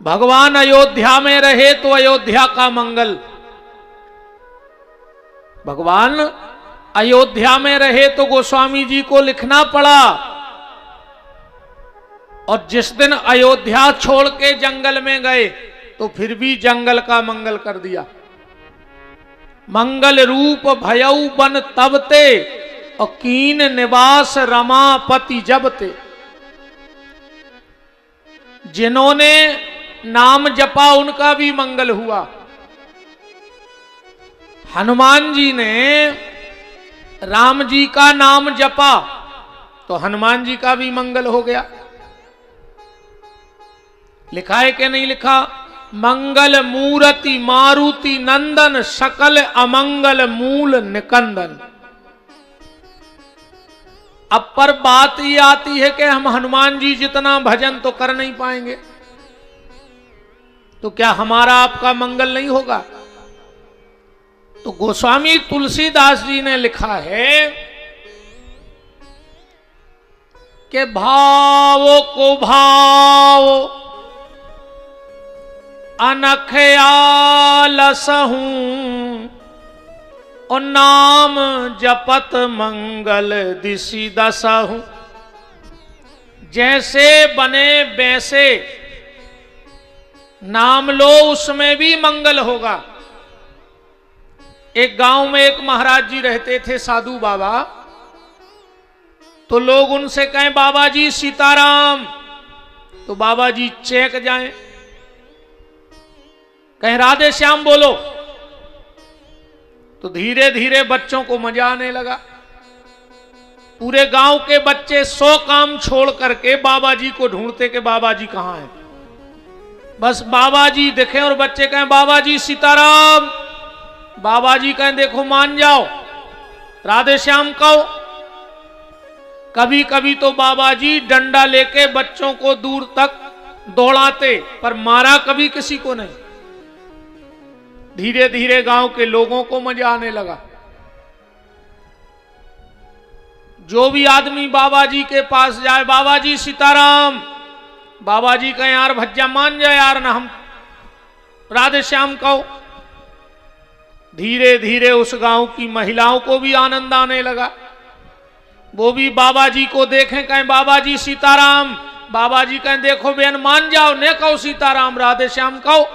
भगवान अयोध्या में रहे तो अयोध्या का मंगल। भगवान अयोध्या में रहे तो गोस्वामी जी को लिखना पड़ा, और जिस दिन अयोध्या छोड़ के जंगल में गए तो फिर भी जंगल का मंगल कर दिया। मंगल रूप भयऊ बन तबते, और कीन निवास रमापति जबते। जिन्होंने नाम जपा उनका भी मंगल हुआ। हनुमान जी ने राम जी का नाम जपा तो हनुमान जी का भी मंगल हो गया। लिखा है कि नहीं लिखा? मंगल मूर्ति मारुति नंदन, सकल अमंगल मूल निकंदन। अब पर बात ये आती है कि हम हनुमान जी जितना भजन तो कर नहीं पाएंगे, तो क्या हमारा आपका मंगल नहीं होगा? तो गोस्वामी तुलसीदास जी ने लिखा है कि भाव को भाव अनख आलसहूं, और नाम जपत मंगल दिशि दसहूं। जैसे बने वैसे नाम लो, उसमें भी मंगल होगा। एक गांव में एक महाराज जी रहते थे, साधु बाबा। तो लोग उनसे कहें बाबा जी सीताराम, तो बाबा जी चेक जाएं। कहें राधे श्याम बोलो, तो धीरे धीरे बच्चों को मजा आने लगा। पूरे गांव के बच्चे 100 काम छोड़ करके बाबा जी को ढूंढते कि बाबा जी कहां हैं। बस बाबा जी दिखे और बच्चे कहें बाबा जी सीताराम। बाबा जी कहें देखो मान जाओ, राधे श्याम कहो। कभी कभी तो बाबा जी डंडा लेके बच्चों को दूर तक दौड़ाते, पर मारा कभी किसी को नहीं। धीरे धीरे गांव के लोगों को मजा आने लगा। जो भी आदमी बाबा जी के पास जाए, बाबा जी सीताराम, बाबा जी कहें यार भज्जा मान जाए यार ना, हम राधे श्याम कहो। धीरे धीरे उस गांव की महिलाओं को भी आनंद आने लगा। वो भी बाबा जी को देखें, कहें बाबा जी सीताराम। बाबा जी कहें देखो बहन मान जाओ, ने कहो सीताराम, राधे श्याम कहो।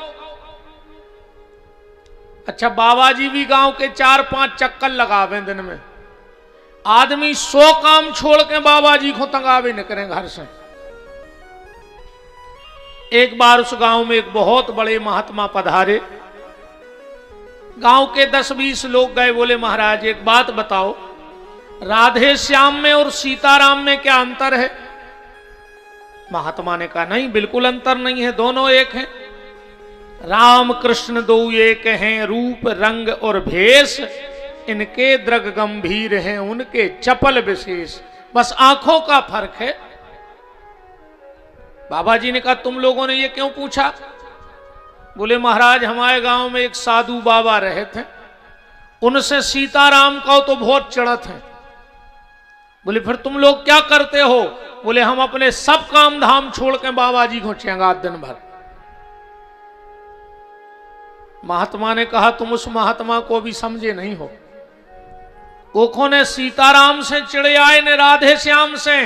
अच्छा, बाबा जी भी गांव के 4-5 चक्कर लगावे दिन में। आदमी 100 काम छोड़ के बाबा जी को तंगावे न करें घर से। एक बार उस गांव में एक बहुत बड़े महात्मा पधारे। गांव के 10-20 लोग गए, बोले महाराज एक बात बताओ, राधे श्याम में और सीताराम में क्या अंतर है? महात्मा ने कहा नहीं, बिल्कुल अंतर नहीं है, दोनों एक हैं। राम कृष्ण दो एक हैं, रूप रंग और भेष, इनके दृग गंभीर हैं, उनके चपल विशेष, बस आंखों का फर्क है। बाबा जी ने कहा तुम लोगों ने ये क्यों पूछा? बोले महाराज हमारे गांव में एक साधु बाबा रहे थे, उनसे सीताराम कहो तो बहुत चिढ़त है। बोले फिर तुम लोग क्या करते हो? बोले हम अपने सब काम धाम छोड़ के बाबा जी को चेंगा दिन भर। महात्मा ने कहा तुम उस महात्मा को भी समझे नहीं हो। ओखों ने सीताराम से चिड़े आए ने राधे श्याम से,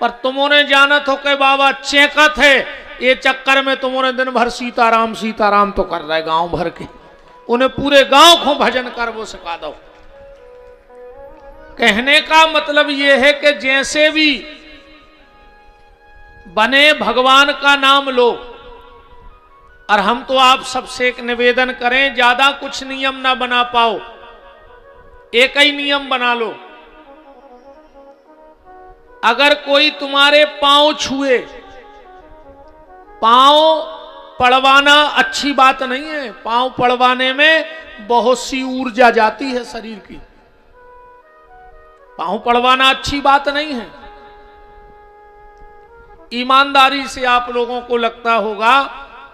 पर तुमने जानत हो के बाबा चेकत है, ये चक्कर में तुमने दिन भर सीताराम सीताराम तो कर रहे गांव भर के। उन्हें पूरे गांव को भजन कर वो सिखा दो। कहने का मतलब ये है कि जैसे भी बने भगवान का नाम लो। और हम तो आप सबसे एक निवेदन करें, ज्यादा कुछ नियम ना बना पाओ, एक ही नियम बना लो। अगर कोई तुम्हारे पांव छुए, पांव पड़वाना अच्छी बात नहीं है। पांव पड़वाने में बहुत सी ऊर्जा जाती है शरीर की। पांव पड़वाना अच्छी बात नहीं है। ईमानदारी से आप लोगों को लगता होगा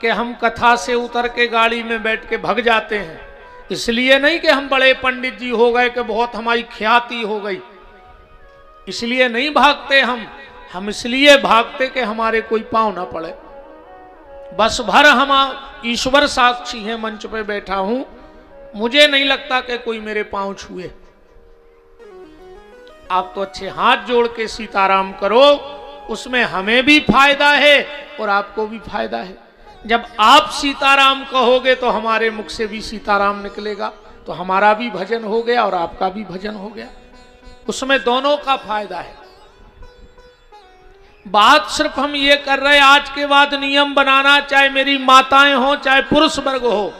कि हम कथा से उतर के गाड़ी में बैठ के भग जाते हैं, इसलिए नहीं कि हम बड़े पंडित जी हो गए कि बहुत हमारी ख्याति हो गई, इसलिए नहीं भागते हम इसलिए भागते कि हमारे कोई पांव ना पड़े। बस भर हम ईश्वर साक्षी है, मंच पे बैठा हूं, मुझे नहीं लगता कि कोई मेरे पांव छुए। आप तो अच्छे हाथ जोड़ के सीताराम करो, उसमें हमें भी फायदा है और आपको भी फायदा है। जब आप सीताराम कहोगे तो हमारे मुख से भी सीताराम निकलेगा, तो हमारा भी भजन हो गया और आपका भी भजन हो गया, उसमें दोनों का फायदा है। बात सिर्फ हम ये कर रहे हैं, आज के बाद नियम बनाना, चाहे मेरी माताएं हो चाहे पुरुष वर्ग हो,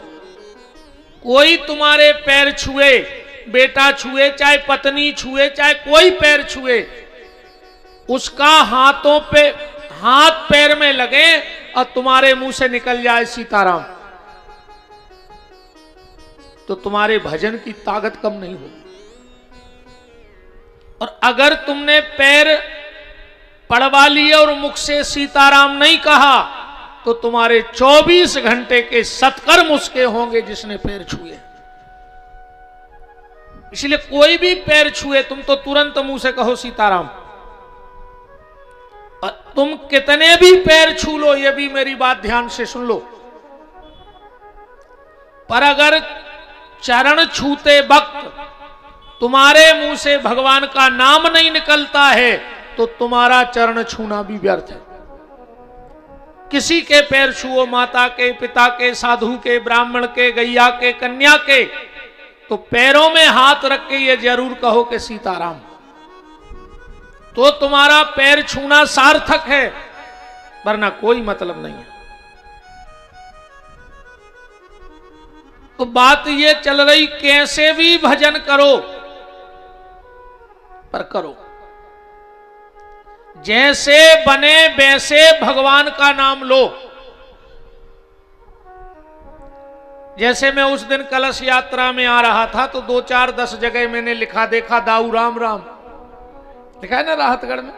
कोई तुम्हारे पैर छुए, बेटा छुए, चाहे पत्नी छुए, चाहे कोई पैर छुए, उसका हाथों पे हाथ पैर में लगे और तुम्हारे मुंह से निकल जाए सीताराम, तो तुम्हारे भजन की ताकत कम नहीं होगी। और अगर तुमने पैर पड़वा लिए और मुख से सीताराम नहीं कहा, तो तुम्हारे 24 घंटे के सत्कर्म उसके होंगे जिसने पैर छुए। इसलिए कोई भी पैर छुए तुम तो तुरंत मुंह से कहो सीताराम। और तुम कितने भी पैर छू लो, ये भी मेरी बात ध्यान से सुन लो, पर अगर चरण छूते वक्त तुम्हारे मुंह से भगवान का नाम नहीं निकलता है, तो तुम्हारा चरण छूना भी व्यर्थ है। किसी के पैर छुओ, माता के, पिता के, साधु के, ब्राह्मण के, गैया के, कन्या के, तो पैरों में हाथ रख के ये जरूर कहो कि सीताराम, तो तुम्हारा पैर छूना सार्थक है, वरना कोई मतलब नहीं है। तो बात ये चल रही, कैसे भी भजन करो, पर करो, जैसे बने वैसे भगवान का नाम लो। जैसे मैं उस दिन कलश यात्रा में आ रहा था, तो 2-4-10 जगह मैंने लिखा देखा, दाऊ राम राम लिखा है ना राहतगढ़ में,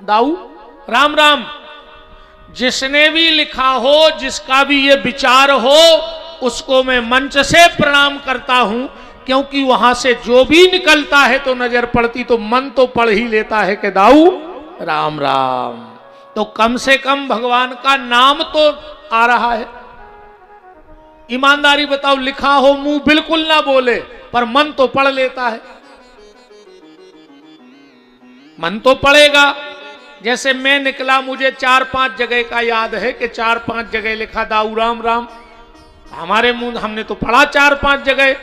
दाऊ राम राम। जिसने भी लिखा हो, जिसका भी ये विचार हो, उसको मैं मंच से प्रणाम करता हूं, क्योंकि वहां से जो भी निकलता है तो नजर पड़ती, तो मन तो पढ़ ही लेता है कि दाऊ राम राम। तो कम से कम भगवान का नाम तो आ रहा है। ईमानदारी बताओ, लिखा हो मुंह बिल्कुल ना बोले, पर मन तो पढ़ लेता है, मन तो पढ़ेगा। जैसे मैं निकला, मुझे 4-5 जगह का याद है कि 4-5 जगह लिखा दाऊ राम राम, हमारे मुंह हमने तो पढ़ा 4-5 जगह।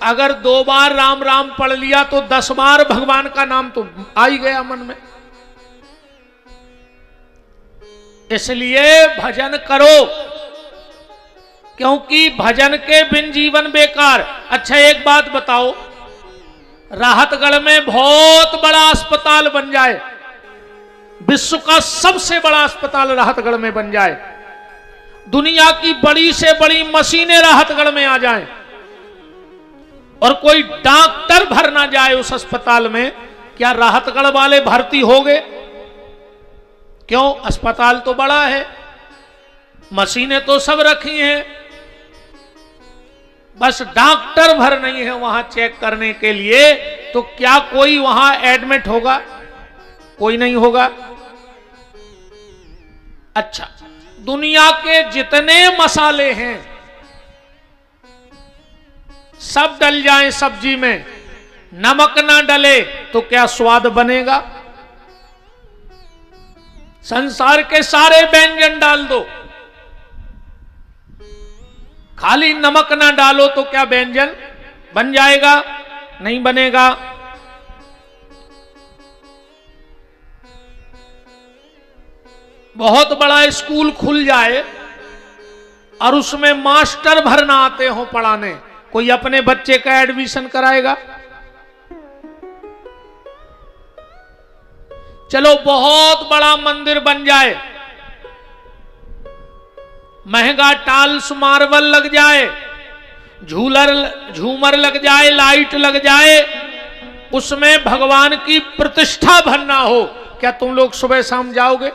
अगर 2 बार राम राम पढ़ लिया तो 10 बार भगवान का नाम तो आ ही गया मन में। इसलिए भजन करो, क्योंकि भजन के बिन जीवन बेकार। अच्छा एक बात बताओ, राहतगढ़ में बहुत बड़ा अस्पताल बन जाए, विश्व का सबसे बड़ा अस्पताल राहतगढ़ में बन जाए, दुनिया की बड़ी से बड़ी मशीनें राहतगढ़ में आ जाएं, और कोई डॉक्टर भर ना जाए उस अस्पताल में, क्या राहतगढ़ वाले भर्ती हो गए? क्यों? अस्पताल तो बड़ा है, मशीनें तो सब रखी हैं, बस डॉक्टर भर नहीं है वहां चेक करने के लिए, तो क्या कोई वहां एडमिट होगा? कोई नहीं होगा। अच्छा, दुनिया के जितने मसाले हैं सब डल जाएं सब्जी में, नमक ना डले तो क्या स्वाद बनेगा? संसार के सारे व्यंजन डाल दो, खाली नमक ना डालो तो क्या व्यंजन बन जाएगा? नहीं बनेगा। बहुत बड़ा स्कूल खुल जाए और उसमें मास्टर भरना आते हो पढ़ाने, कोई अपने बच्चे का एडमिशन कराएगा? चलो बहुत बड़ा मंदिर बन जाए, महंगा टाइल्स मार्बल लग जाए, झूमर लग जाए, लाइट लग जाए, उसमें भगवान की प्रतिष्ठा भरना हो, क्या तुम लोग सुबह शाम जाओगे?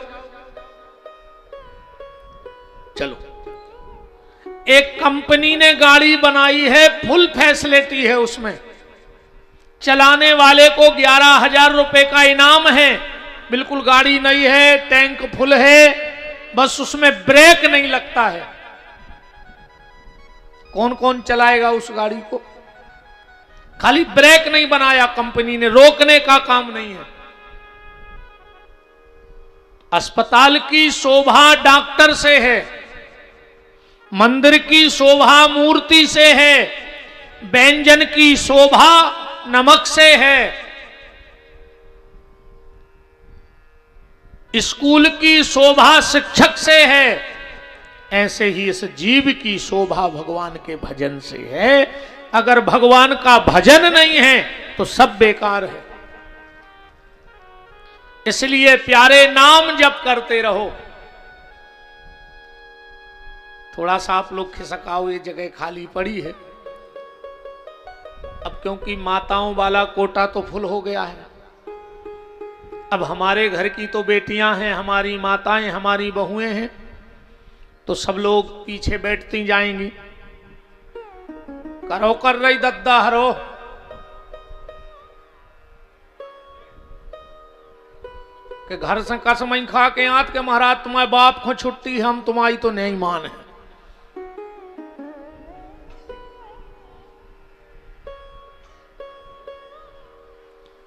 चलो, एक कंपनी ने गाड़ी बनाई है, फुल फैसिलिटी है उसमें, चलाने वाले को 11,000 रुपए का इनाम है, बिल्कुल गाड़ी नई है, टैंक फुल है, बस उसमें ब्रेक नहीं लगता है। कौन कौन चलाएगा उस गाड़ी को? खाली ब्रेक नहीं बनाया कंपनी ने, रोकने का काम नहीं है। अस्पताल की शोभा डॉक्टर से है, मंदिर की शोभा मूर्ति से है, व्यंजन की शोभा नमक से है, स्कूल की शोभा शिक्षक से है। ऐसे ही इस जीव की शोभा भगवान के भजन से है। अगर भगवान का भजन नहीं है तो सब बेकार है। इसलिए प्यारे नाम जप करते रहो। थोड़ा सा आप लोग खिसकाओ, ये जगह खाली पड़ी है। अब क्योंकि माताओं वाला कोटा तो फुल हो गया है, अब हमारे घर की तो बेटियां हैं, हमारी माताएं, हमारी बहुएं हैं, तो सब लोग पीछे बैठती जाएंगी। करो कर रही दद्दा हरो। कि घर से कसम खा के आत के महाराज तुम्हारे बाप को छुट्टी, हम तुम्हारी तो नहीं मान है।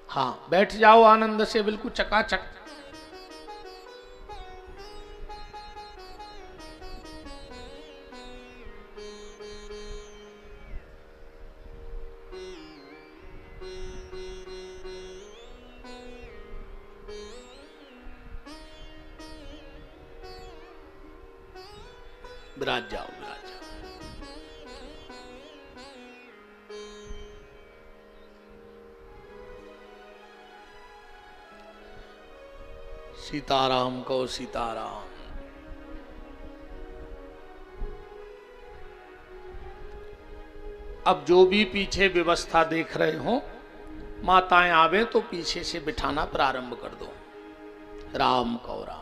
हाँ, बैठ जाओ आनंद से, बिल्कुल चकाचक। विराज जाओ, विराज जाओ। सीताराम को सीताराम। अब जो भी पीछे व्यवस्था देख रहे हो, माताएं आवे तो पीछे से बिठाना प्रारंभ कर दो। राम को राम।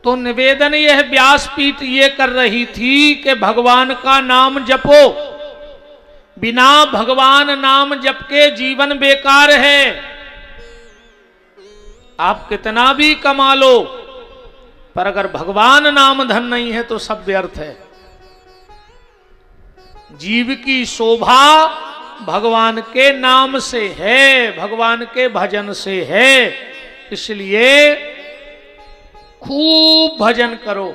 तो निवेदन यह व्यासपीठ ये कर रही थी कि भगवान का नाम जपो। बिना भगवान नाम जप के जीवन बेकार है। आप कितना भी कमा लो, पर अगर भगवान नाम धन नहीं है तो सब व्यर्थ है। जीव की शोभा भगवान के नाम से है, भगवान के भजन से है। इसलिए खूब भजन करो,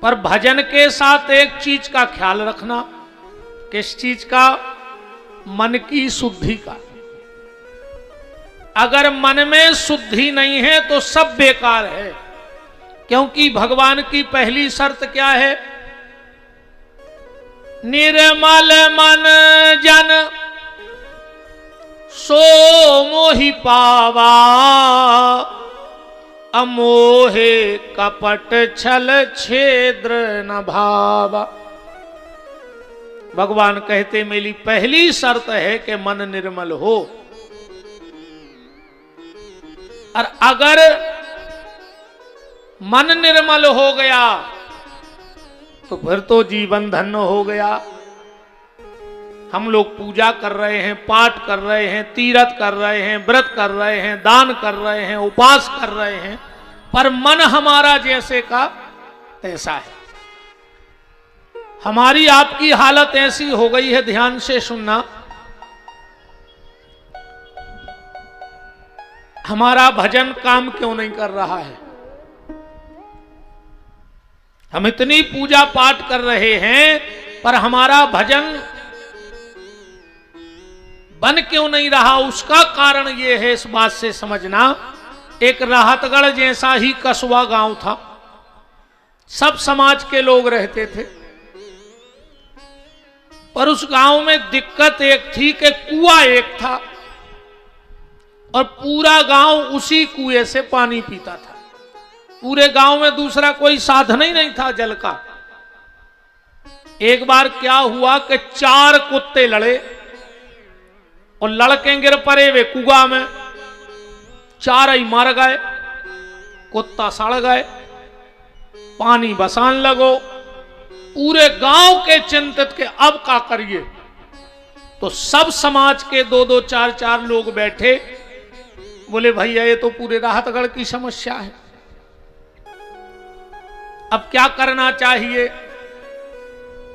पर भजन के साथ एक चीज का ख्याल रखना। किस चीज का? मन की शुद्धि का। अगर मन में शुद्धि नहीं है तो सब बेकार है। क्योंकि भगवान की पहली शर्त क्या है? निर्मल मन जन सो मोहि पावा, अमोहे कपट छल छेद्र न भावा। भगवान कहते मेरी पहली शर्त है कि मन निर्मल हो। और अगर मन निर्मल हो गया तो फिर तो जीवन धन्य हो गया। हम लोग पूजा कर रहे हैं, पाठ कर रहे हैं, तीर्थ कर रहे हैं, व्रत कर रहे हैं, दान कर रहे हैं, उपास कर रहे हैं, पर मन हमारा जैसे का तैसा है। हमारी आपकी हालत ऐसी हो गई है, ध्यान से सुनना। हमारा भजन काम क्यों नहीं कर रहा है? हम इतनी पूजा पाठ कर रहे हैं, पर हमारा भजन बन क्यों नहीं रहा? उसका कारण यह है, इस बात से समझना। एक राहतगढ़ जैसा ही कस्बा गांव था, सब समाज के लोग रहते थे, पर उस गांव में दिक्कत एक थी कि कुआं एक था और पूरा गांव उसी कुएं से पानी पीता था। पूरे गांव में दूसरा कोई साधन ही नहीं था जल का। एक बार क्या हुआ कि 4 कुत्ते लड़े और लड़के गिर पड़े वे कुआं में। 4 ही मर गए, कुत्ता सड़ गए, पानी बसान लगो। पूरे गांव के चिंतित के अब क्या करिए? तो सब समाज के 2-2, 4-4 लोग बैठे बोले भैया ये तो पूरे राहतगढ़ की समस्या है, अब क्या करना चाहिए?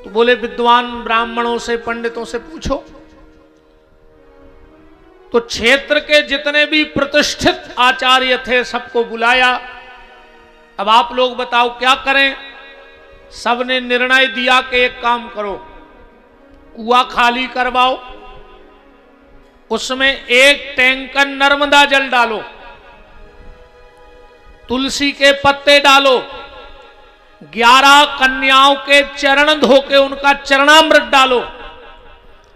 तो बोले विद्वान ब्राह्मणों से, पंडितों से पूछो। तो क्षेत्र के जितने भी प्रतिष्ठित आचार्य थे सबको बुलाया। अब आप लोग बताओ क्या करें? सबने निर्णय दिया कि एक काम करो, कुआं खाली करवाओ, उसमें 1 टैंकर नर्मदा जल डालो, तुलसी के पत्ते डालो, 11 कन्याओं के चरण धो के उनका चरणामृत डालो,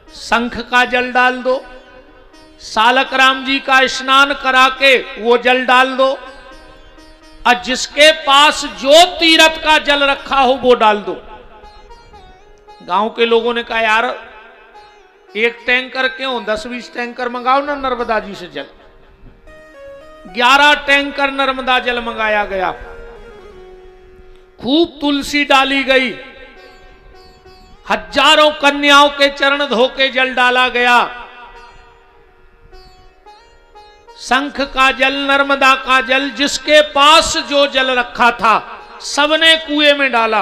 शंख का जल डाल दो, सालक राम जी का स्नान करा के वो जल डाल दो, और जिसके पास जो तीर्थ का जल रखा हो वो डाल दो। गांव के लोगों ने कहा यार 1 टैंकर क्यों, 10-20 टैंकर मंगाओ ना नर्मदा जी से जल। 11 टैंकर नर्मदा जल मंगाया गया, खूब तुलसी डाली गई, हजारों कन्याओं के चरण धो के जल डाला गया, शंख का जल, नर्मदा का जल, जिसके पास जो जल रखा था सबने कुएं में डाला।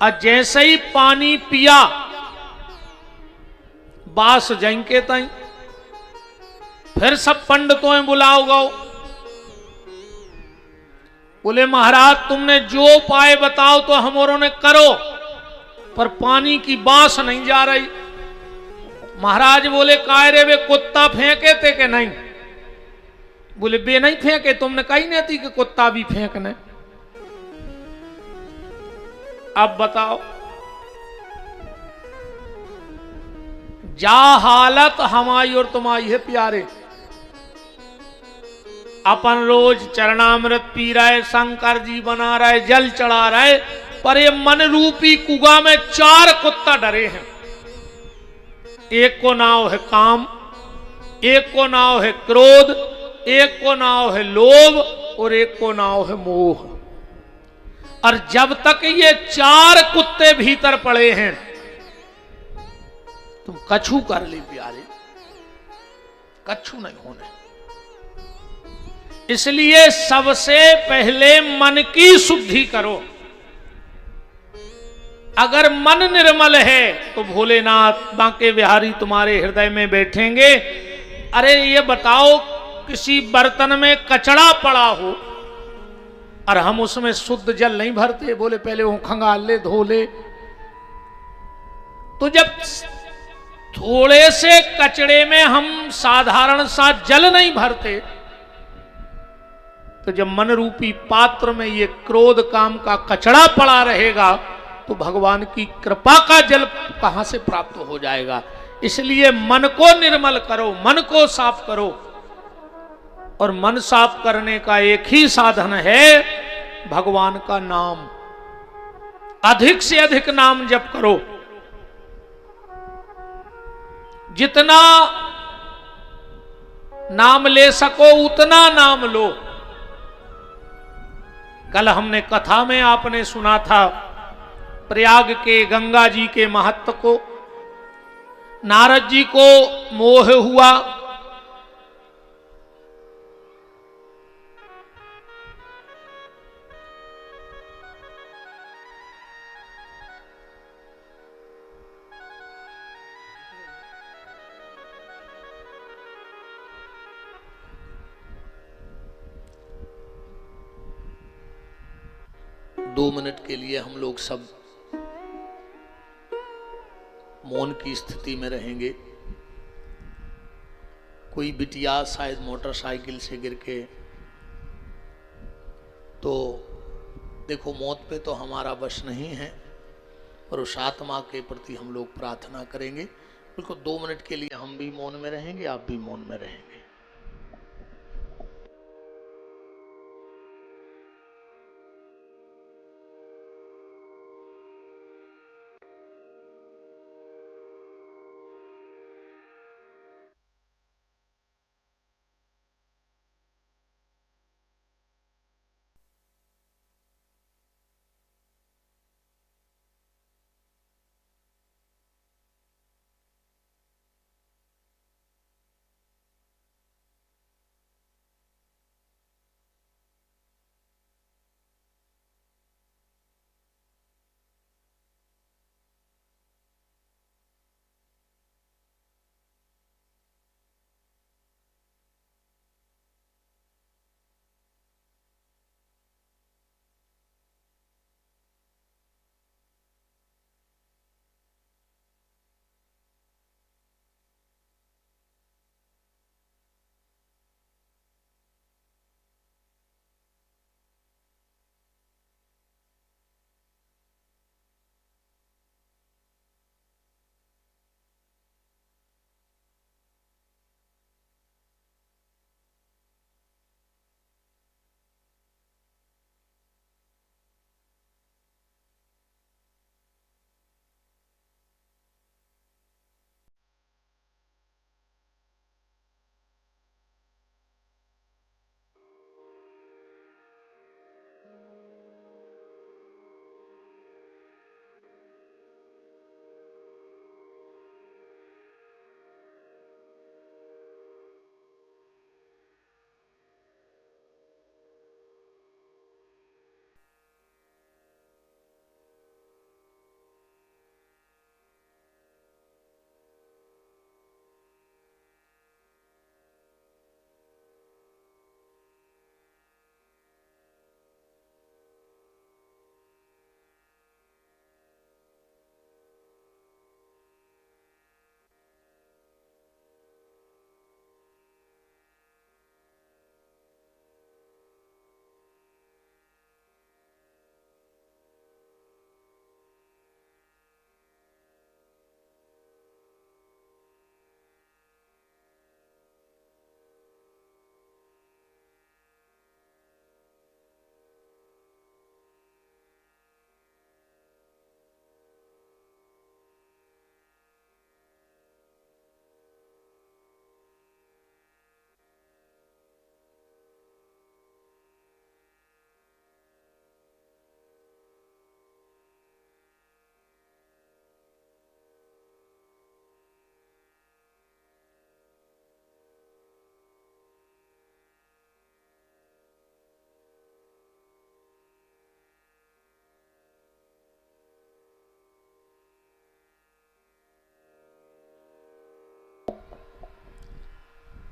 और जैसे ही पानी पिया बास जंके तई, फिर सब पंडितों में बुलाओ गो। बोले महाराज तुमने जो उपाय बताओ तो हमोरों ने करो, पर पानी की बास नहीं जा रही। महाराज बोले काय रे वे कुत्ता फेंके थे कि नहीं? बोले बे नहीं फेंके, तुमने कही नहीं थी कि कुत्ता भी फेंकने। अब बताओ, जा हालत हमारी और तुम्हारी है प्यारे, अपन रोज चरणामृत पी रहे, शंकर जी बना रहे, जल चढ़ा रहे, पर ये मन रूपी कुआ में 4 कुत्ता डरे हैं। एक को नाव है काम, एक को नाव है क्रोध, एक को नाव है लोभ, और एक को नाव है मोह। और जब तक ये 4 कुत्ते भीतर पड़े हैं तुम कछु कर ले प्यारे, कछु नहीं होने। इसलिए सबसे पहले मन की शुद्धि करो। अगर मन निर्मल है तो भोलेनाथ बांके बिहारी तुम्हारे हृदय में बैठेंगे। अरे ये बताओ, किसी बर्तन में कचड़ा पड़ा हो और हम उसमें शुद्ध जल नहीं भरते? बोले पहले वो खंगाल ले, धो ले। तो जब थोड़े से कचड़े में हम साधारण सा जल नहीं भरते, तो जब मन रूपी पात्र में ये क्रोध काम का कचड़ा पड़ा रहेगा तो भगवान की कृपा का जल कहां से प्राप्त हो जाएगा? इसलिए मन को निर्मल करो, मन को साफ करो। और मन साफ करने का एक ही साधन है भगवान का नाम। अधिक से अधिक नाम जप करो, जितना नाम ले सको उतना नाम लो। कल हमने कथा में आपने सुना था प्रयाग के गंगा जी के महत्व को। नारद जी को मोह हुआ, दो मिनट के लिए हम लोग सब मौन की स्थिति में रहेंगे। कोई बिटिया शायद मोटरसाइकिल से गिर के, तो देखो मौत पे तो हमारा वश नहीं है, पर उस आत्मा के प्रति हम लोग प्रार्थना करेंगे। बिल्कुल 2 मिनट के लिए हम भी मौन में रहेंगे, आप भी मौन में रहेंगे।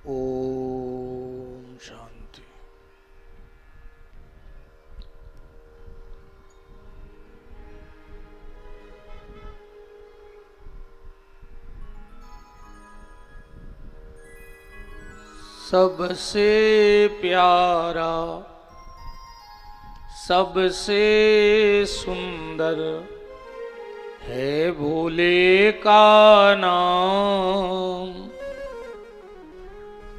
ओम शांति। सबसे प्यारा सबसे सुंदर है भोले का नाम।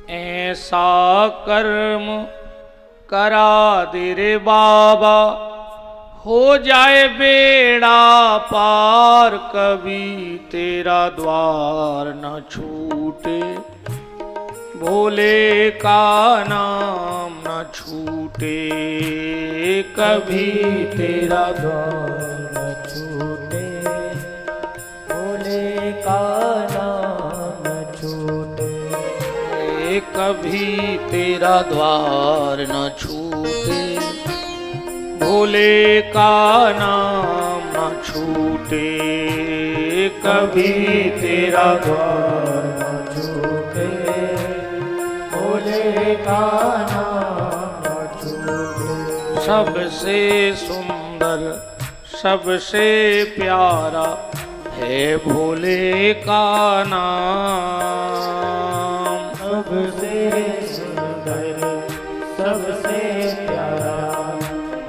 ऐसा कर्म करा दे रे बाबा, हो जाए बेड़ा पार, कभी तेरा द्वार न छूटे, भोले का नाम न छूटे, कभी तेरा द्वार न छूटे, भोले का नाम न छूटे, कभी तेरा द्वार न छूटे, भोले का नाम न छूटे, कभी तेरा द्वार न छूटे, भोले का नाम न छूटे। सबसे सुंदर सबसे प्यारा है भोले का नाम। सबसे सुंदर सबसे प्यारा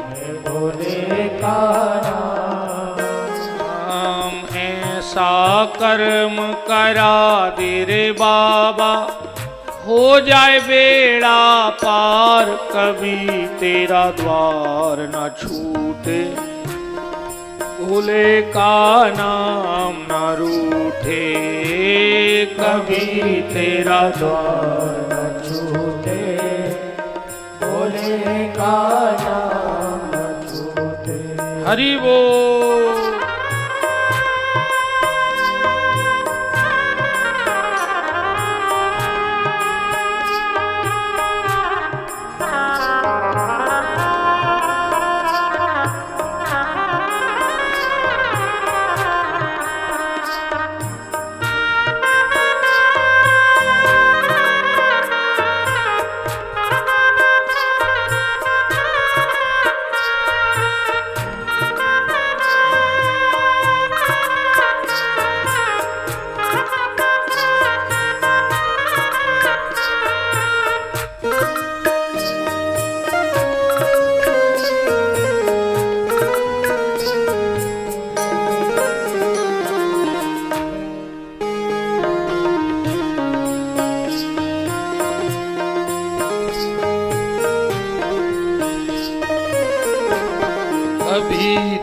है भोले का नाम। ऐसा कर्म करा दे रे बाबा, हो जाए बेड़ा पार, कभी तेरा द्वार न छूटे, भोले का नाम न रूठे, कभी तेरा द्वार न छूटे, भोले का नाम न छूटे। हरि बोल।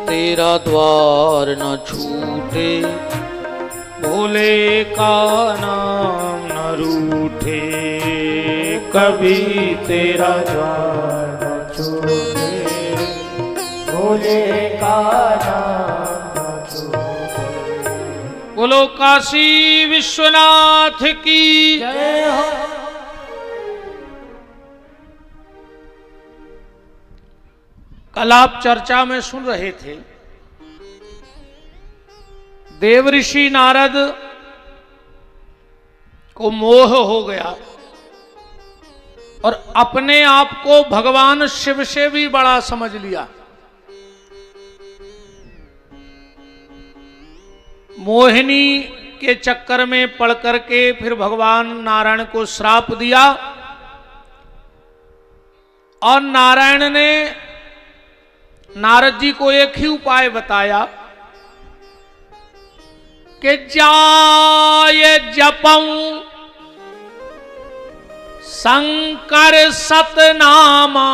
तेरा द्वार न छूटे, भोले का नाम न रूठे, कभी तेरा द्वार न छूटे, भोले का नाम न छूटे। बोलो काशी विश्वनाथ की जय हो। कल आप चर्चा में सुन रहे थे, देवऋषि नारद को मोह हो गया और अपने आप को भगवान शिव से भी बड़ा समझ लिया। मोहिनी के चक्कर में पड़ करके फिर भगवान नारायण को श्राप दिया और नारायण ने नारद जी को एक ही उपाय बताया कि जाय जपं शंकर सतनामा,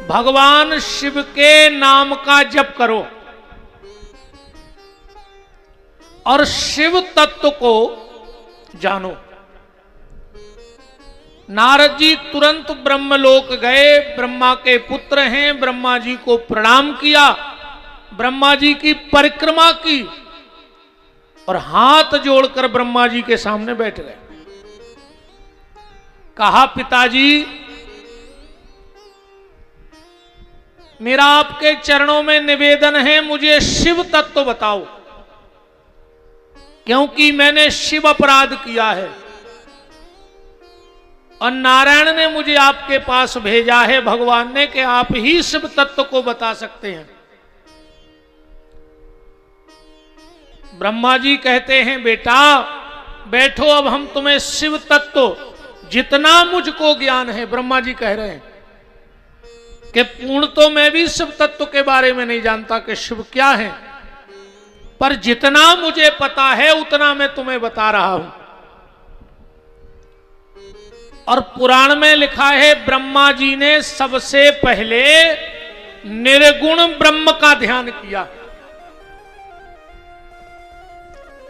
भगवान शिव के नाम का जप करो और शिव तत्व को जानो। नारद जी तुरंत ब्रह्मलोक गए, ब्रह्मा के पुत्र हैं, ब्रह्मा जी को प्रणाम किया, ब्रह्मा जी की परिक्रमा की और हाथ जोड़कर ब्रह्मा जी के सामने बैठ गए। कहा, पिताजी मेरा आपके चरणों में निवेदन है, मुझे शिव तत्व बताओ, क्योंकि मैंने शिव अपराध किया है। और नारायण ने मुझे आपके पास भेजा है भगवान ने कि आप ही शिव तत्व को बता सकते हैं। ब्रह्मा जी कहते हैं बेटा बैठो, अब हम तुम्हें शिव तत्व जितना मुझको ज्ञान है, ब्रह्मा जी कह रहे हैं कि पूर्ण तो मैं भी शिव तत्व के बारे में नहीं जानता कि शिव क्या है, पर जितना मुझे पता है उतना मैं तुम्हें बता रहा हूं। और पुराण में लिखा है ब्रह्मा जी ने सबसे पहले निर्गुण ब्रह्म का ध्यान किया।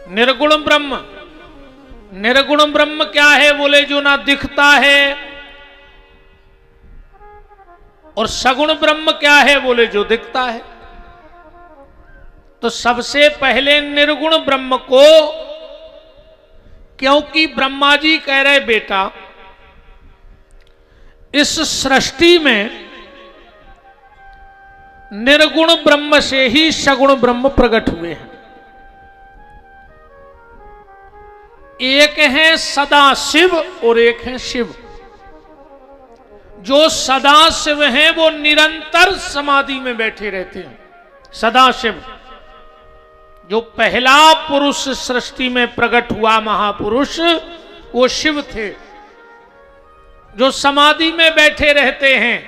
निर्गुण ब्रह्म, निर्गुण ब्रह्म क्या है बोले जो ना दिखता है, और सगुण ब्रह्म क्या है बोले जो दिखता है। तो सबसे पहले निर्गुण ब्रह्म को, क्योंकि ब्रह्मा जी कह रहे बेटा इस सृष्टि में निर्गुण ब्रह्म से ही सगुण ब्रह्म प्रकट हुए हैं। एक है सदा शिव और एक है शिव। जो सदा शिव हैं वो निरंतर समाधि में बैठे रहते हैं। सदा शिव जो पहला पुरुष सृष्टि में प्रकट हुआ महापुरुष वो शिव थे, जो समाधि में बैठे रहते हैं,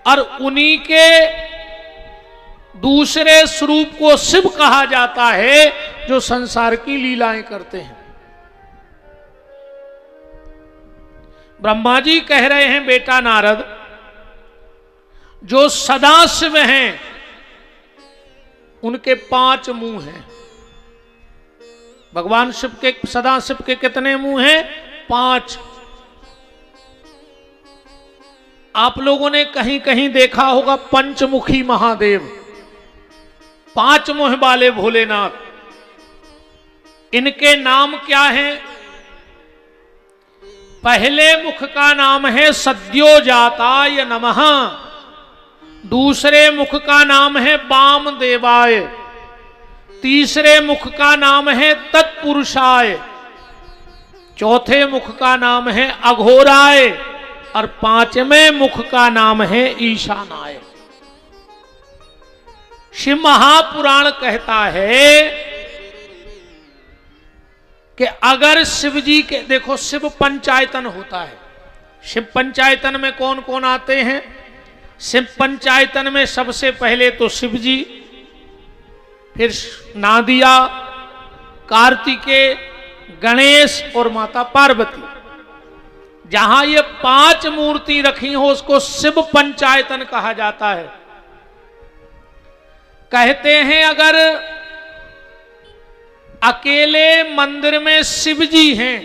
और उन्हीं के दूसरे स्वरूप को शिव कहा जाता है जो संसार की लीलाएं करते हैं। ब्रह्मा जी कह रहे हैं बेटा नारद जो सदा शिव हैं उनके 5 मुंह हैं। भगवान शिव के, सदा शिव के कितने मुंह हैं? 5। आप लोगों ने कहीं कहीं देखा होगा पंचमुखी महादेव, 5 मुंह वाले भोलेनाथ। इनके नाम क्या हैं? पहले मुख का नाम है सद्योजाताय नमः, दूसरे मुख का नाम है वामदेवाय, तीसरे मुख का नाम है तत्पुरुषाय, चौथे मुख का नाम है अघोराय, और 5वें मुख का नाम है ईशानाय। शिव महापुराण कहता है कि अगर शिव जी के, देखो शिव पंचायतन होता है। शिव पंचायतन में कौन कौन आते हैं? शिव पंचायतन में सबसे पहले तो शिव जी, फिर नादिया, कार्तिकेय, गणेश और माता पार्वती। जहां ये 5 मूर्ति रखी हो उसको शिव पंचायतन कहा जाता है। कहते हैं अगर अकेले मंदिर में शिव जी हैं,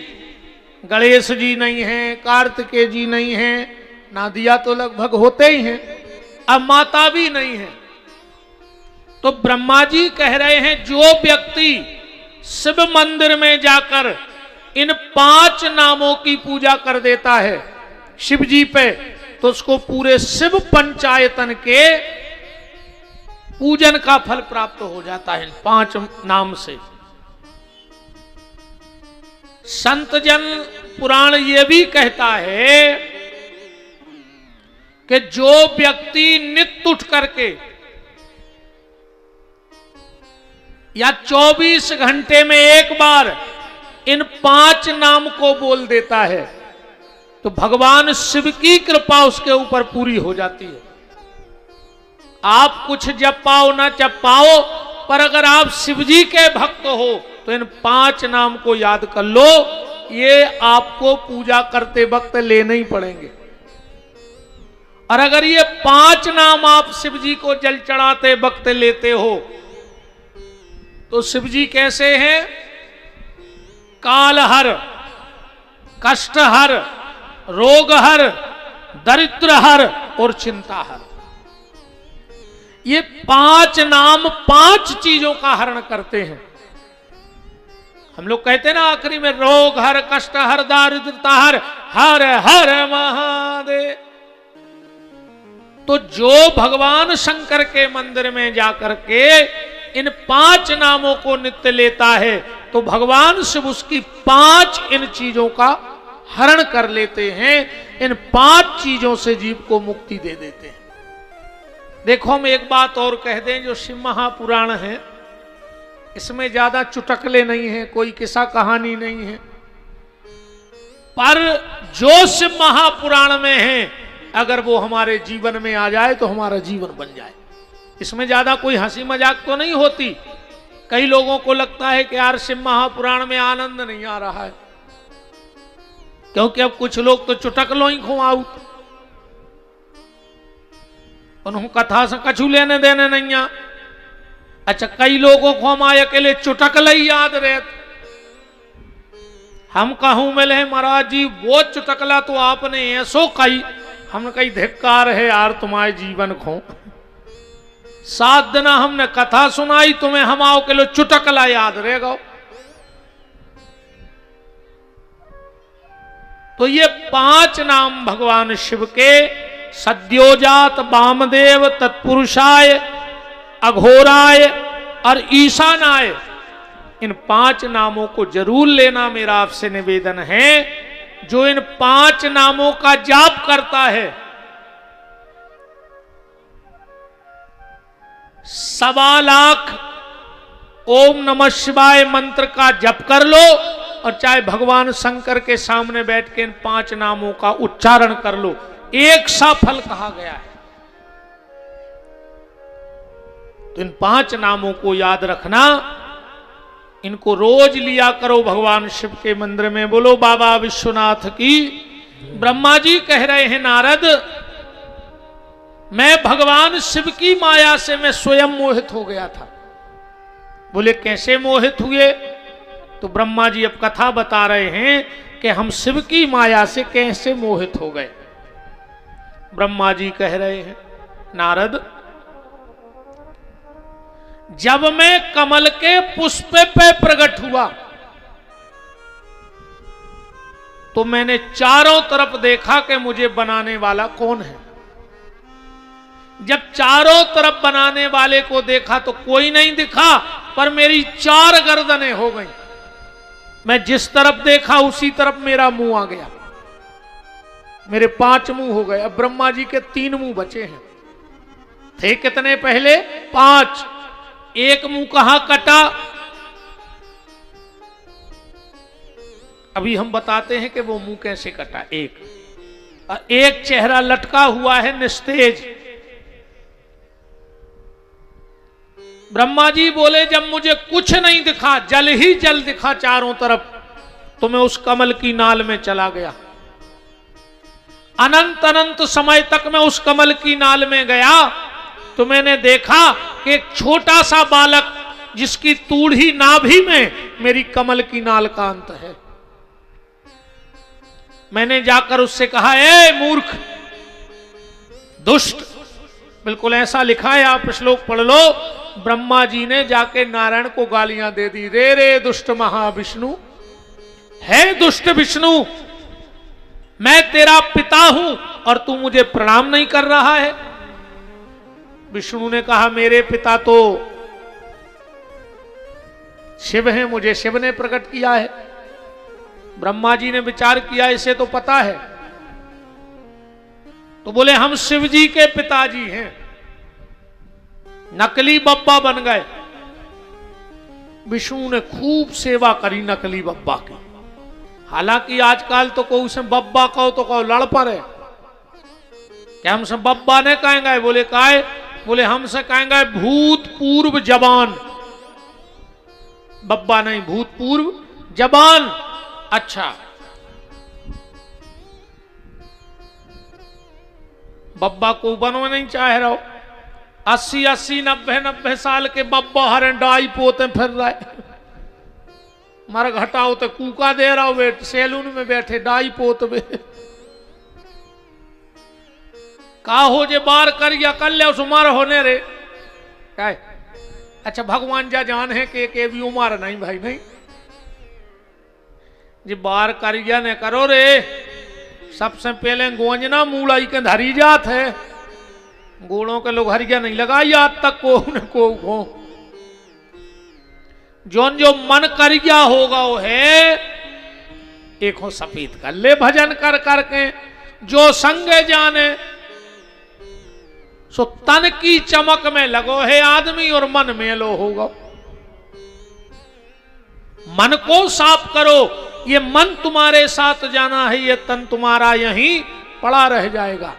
गणेश जी नहीं हैं, कार्तिकेय जी नहीं हैं, नादिया तो लगभग होते ही हैं, अब माता भी नहीं है, तो ब्रह्मा जी कह रहे हैं जो व्यक्ति शिव मंदिर में जाकर इन 5 नामों की पूजा कर देता है शिव जी पे, तो उसको पूरे शिव पंचायतन के पूजन का फल प्राप्त हो जाता है 5 नाम से। संत जन पुराण ये भी कहता है कि जो व्यक्ति नित्य उठ करके या 24 घंटे में एक बार इन 5 नाम को बोल देता है तो भगवान शिव की कृपा उसके ऊपर पूरी हो जाती है। आप कुछ जप पाओ ना जप पाओ, पर अगर आप शिव जी के भक्त हो तो इन 5 नाम को याद कर लो, ये आपको पूजा करते वक्त लेने ही पड़ेंगे। और अगर ये 5 नाम आप शिव जी को जल चढ़ाते वक्त लेते हो तो शिव जी कैसे हैं? कालहर, कष्टहर, रोगहर, दरिद्रहर और चिंताहर। ये 5 नाम 5 चीजों का हरण करते हैं। हम लोग कहते हैं ना आखिरी में रोग हर, कष्ट हर, दारिद्रता हर, हर हर महादेव। तो जो भगवान शंकर के मंदिर में जाकर के इन 5 नामों को नित्य लेता है तो भगवान शिव उसकी 5 इन चीजों का हरण कर लेते हैं। इन 5 चीजों से जीव को मुक्ति दे देते हैं। देखो, हम एक बात और कह दें, जो शिव महापुराण है इसमें ज्यादा चुटकले नहीं है, कोई किस्सा कहानी नहीं है, पर जो शिव महापुराण में है अगर वो हमारे जीवन में आ जाए तो हमारा जीवन बन जाए। इसमें ज्यादा कोई हंसी मजाक तो नहीं होती। कई लोगों को लगता है कि यार शिव महापुराण में आनंद नहीं आ रहा है, क्योंकि अब कुछ लोग तो चुटकलों ही खुआऊ, उन्होंने कथा से कछु लेने देने नहीं आ। अच्छा, कई लोगों को हमारे अकेले चुटकला ही याद रहते। हम कहूं मिले महाराज जी वो चुटकला तो आपने ऐसो कही, हमने कही धिक्कार है यार तुम्हारे जीवन को। 7 दिन हमने कथा सुनाई तुम्हें, हम आओ के लो चुटकला याद रहेगा। तो ये 5 नाम भगवान शिव के, सद्योजात, वामदेव, तत्पुरुषाय, अघोराय और ईशानाय, इन 5 नामों को जरूर लेना मेरा आपसे निवेदन है। जो इन 5 नामों का जाप करता है 1.25 लाख ओम नमः शिवाय मंत्र का जप कर लो, और चाहे भगवान शंकर के सामने बैठ के इन 5 नामों का उच्चारण कर लो, एक सा फल कहा गया है। तो इन 5 नामों को याद रखना, इनको रोज लिया करो भगवान शिव के मंदिर में। बोलो बाबा विश्वनाथ की। ब्रह्मा जी कह रहे हैं नारद, मैं भगवान शिव की माया से मैं स्वयं मोहित हो गया था। बोले कैसे मोहित हुए? तो ब्रह्मा जी अब कथा बता रहे हैं कि हम शिव की माया से कैसे मोहित हो गए। ब्रह्मा जी कह रहे हैं नारद, जब मैं कमल के पुष्प पे प्रकट हुआ तो मैंने चारों तरफ देखा कि मुझे बनाने वाला कौन है। जब चारों तरफ बनाने वाले को देखा तो कोई नहीं दिखा, पर मेरी 4 गर्दनें हो गई। मैं जिस तरफ देखा उसी तरफ मेरा मुंह आ गया, मेरे 5 मुंह हो गए। अब ब्रह्मा जी के 3 मुंह बचे हैं। थे कितने पहले? 5। एक मुंह कहां कटा? अभी हम बताते हैं कि वो मुंह कैसे कटा। एक चेहरा लटका हुआ है निस्तेज। ब्रह्मा जी बोले जब मुझे कुछ नहीं दिखा, जल ही जल दिखा चारों तरफ, तो मैं उस कमल की नाल में चला गया। अनंत अनंत समय तक मैं उस कमल की नाल में गया तो मैंने देखा कि एक छोटा सा बालक जिसकी तूड़ी नाभि में मेरी कमल की नाल का अंत है। मैंने जाकर उससे कहा, ए मूर्ख, दुष्ट, बिल्कुल ऐसा लिखा है, आप श्लोक पढ़ लो। ब्रह्मा जी ने जाके नारायण को गालियां दे दी, रे रे दुष्ट महाविष्णु, है दुष्ट विष्णु, मैं तेरा पिता हूं और तू मुझे प्रणाम नहीं कर रहा है। विष्णु ने कहा, मेरे पिता तो शिव हैं, मुझे शिव ने प्रकट किया है। ब्रह्मा जी ने विचार किया, इसे तो पता है, तो बोले हम शिव जी के पिताजी हैं। नकली बब्बा बन गए। विष्णु ने खूब सेवा करी नकली बब्बा की। हालांकि आजकल तो कोई उसे बब्बा कहो तो कहो लड़ पड़े, क्या हमसे बब्बा ने कहेंगे? बोले काहे? बोले हमसे कहेंगे भूतपूर्व जवान। बब्बा नहीं, भूतपूर्व जवान। अच्छा, बब्बा को बनवा नहीं चाह रहा हो। 80-80, 90-90 साल के बब्बा हरे डाई पोते फिर रहे। मर घटाओ तो कूका दे रहा हो, सैलून में बैठे डाई पोत में। का हो जे बार कर या कर ले उमार होने रे क्या? अच्छा, भगवान जा जान है कि भी उमार नहीं भाई, नहीं जी बार करिया ने करो रे। सबसे पहले गोंजना मूलाई के धरी जात है, गोड़ों के लोग हरिया नहीं लगाई आज तक को जौन जो मन करिया होगा वो है एक हो सफेद कर ले भजन कर करके जो संग जाने, सो तन की चमक में लगो है आदमी और मन में लो होगा। मन को साफ करो, ये मन तुम्हारे साथ जाना है, ये तन तुम्हारा यहीं पड़ा रह जाएगा।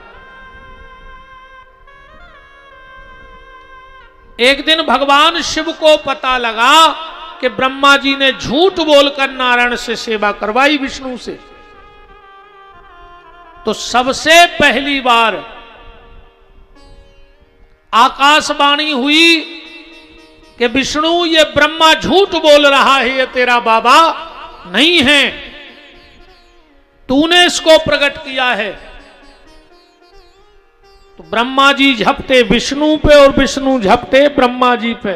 एक दिन भगवान शिव को पता लगा कि ब्रह्मा जी ने झूठ बोलकर नारायण से सेवा करवाई विष्णु से। तो सबसे पहली बार आकाशवाणी हुई कि विष्णु ये ब्रह्मा झूठ बोल रहा है, ये तेरा बाबा नहीं है, तूने इसको प्रकट किया है। तो ब्रह्मा जी झपटे विष्णु पे और विष्णु झपटे ब्रह्मा जी पे।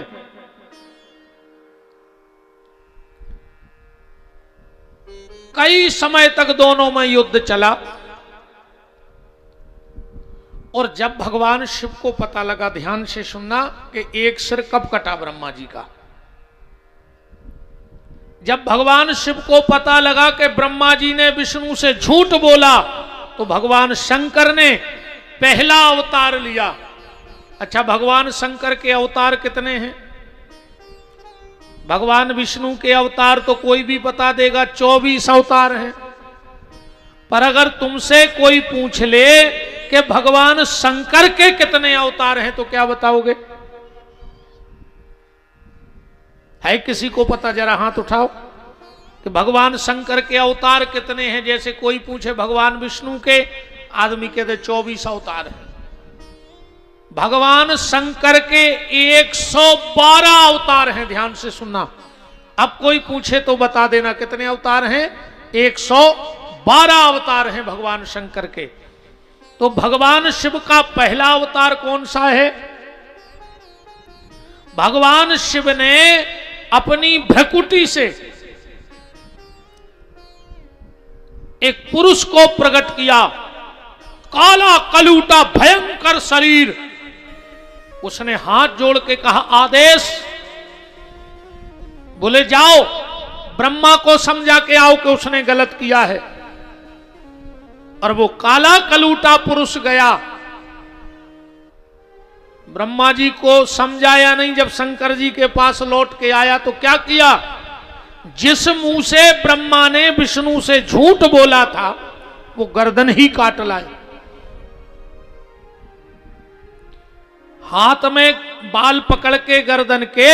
कई समय तक दोनों में युद्ध चला और जब भगवान शिव को पता लगा, ध्यान से सुनना, कि एक सिर कब कटा ब्रह्मा जी का। जब भगवान शिव को पता लगा कि ब्रह्मा जी ने विष्णु से झूठ बोला, तो भगवान शंकर ने पहला अवतार लिया। अच्छा, भगवान शंकर के अवतार कितने हैं? भगवान विष्णु के अवतार तो कोई भी बता देगा, 24 अवतार हैं। पर अगर तुमसे कोई पूछ ले कि भगवान शंकर के कितने अवतार हैं, तो क्या बताओगे? है किसी को पता? जरा हाथ उठाओ कि भगवान शंकर के अवतार कितने हैं। जैसे कोई पूछे भगवान विष्णु के, आदमी कहते 24 अवतार हैं। भगवान शंकर के 112 अवतार हैं। ध्यान से सुनना, अब कोई पूछे तो बता देना कितने अवतार हैं। 112 अवतार हैं भगवान शंकर के। तो भगवान शिव का पहला अवतार कौन सा है? भगवान शिव ने अपनी भ्रकुटी से एक पुरुष को प्रकट किया, काला कलूटा भयंकर शरीर। उसने हाथ जोड़ के कहा, आदेश। बोले जाओ ब्रह्मा को समझा के आओ कि उसने गलत किया है। और वो काला कलूटा पुरुष गया, ब्रह्मा जी को समझाया नहीं। जब शंकर जी के पास लौट के आया तो क्या किया? जिस मुंह से ब्रह्मा ने विष्णु से झूठ बोला था, वो गर्दन ही काट लाए। हाथ में बाल पकड़ के गर्दन के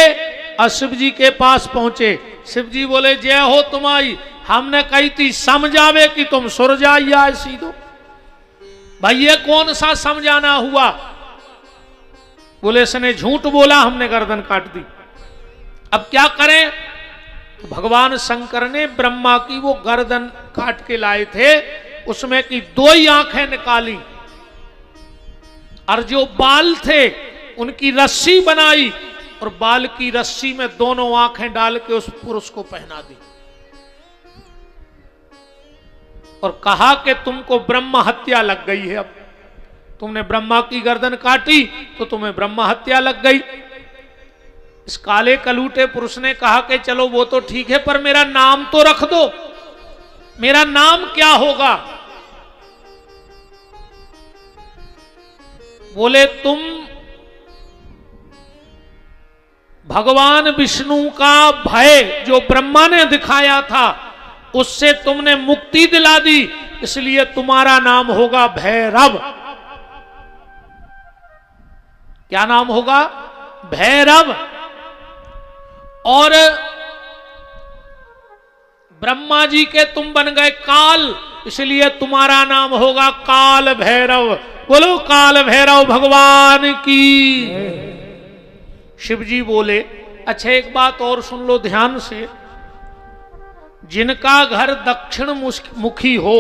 और शिव जी के पास पहुंचे। शिव जी बोले, जय हो तुम्हारी, हमने कही थी समझावे कि तुम सुर जाइया ऐसी दो। भाई ये कौन सा समझाना हुआ? बोले इसने झूठ बोला, हमने गर्दन काट दी, अब क्या करें? तो भगवान शंकर ने ब्रह्मा की वो गर्दन काट के लाए थे, उसमें की 2 ही आंखें निकाली और जो बाल थे उनकी रस्सी बनाई और बाल की रस्सी में दोनों आंखें डाल के उस पुरुष को पहना दी और कहा कि तुमको ब्रह्म हत्या लग गई है। अब तुमने ब्रह्मा की गर्दन काटी तो तुम्हें ब्रह्म हत्या लग गई। इस काले कलूटे पुरुष ने कहा कि चलो वो तो ठीक है, पर मेरा नाम तो रख दो, मेरा नाम क्या होगा? बोले तुम भगवान विष्णु का भय जो ब्रह्मा ने दिखाया था उससे तुमने मुक्ति दिला दी, इसलिए तुम्हारा नाम होगा भैरव। क्या नाम होगा? भैरव। और ब्रह्मा जी के तुम बन गए काल, इसलिए तुम्हारा नाम होगा काल भैरव। बोलो काल भैरव भगवान की। शिव जी बोले, अच्छा एक बात और सुन लो ध्यान से, जिनका घर दक्षिण मुखी हो,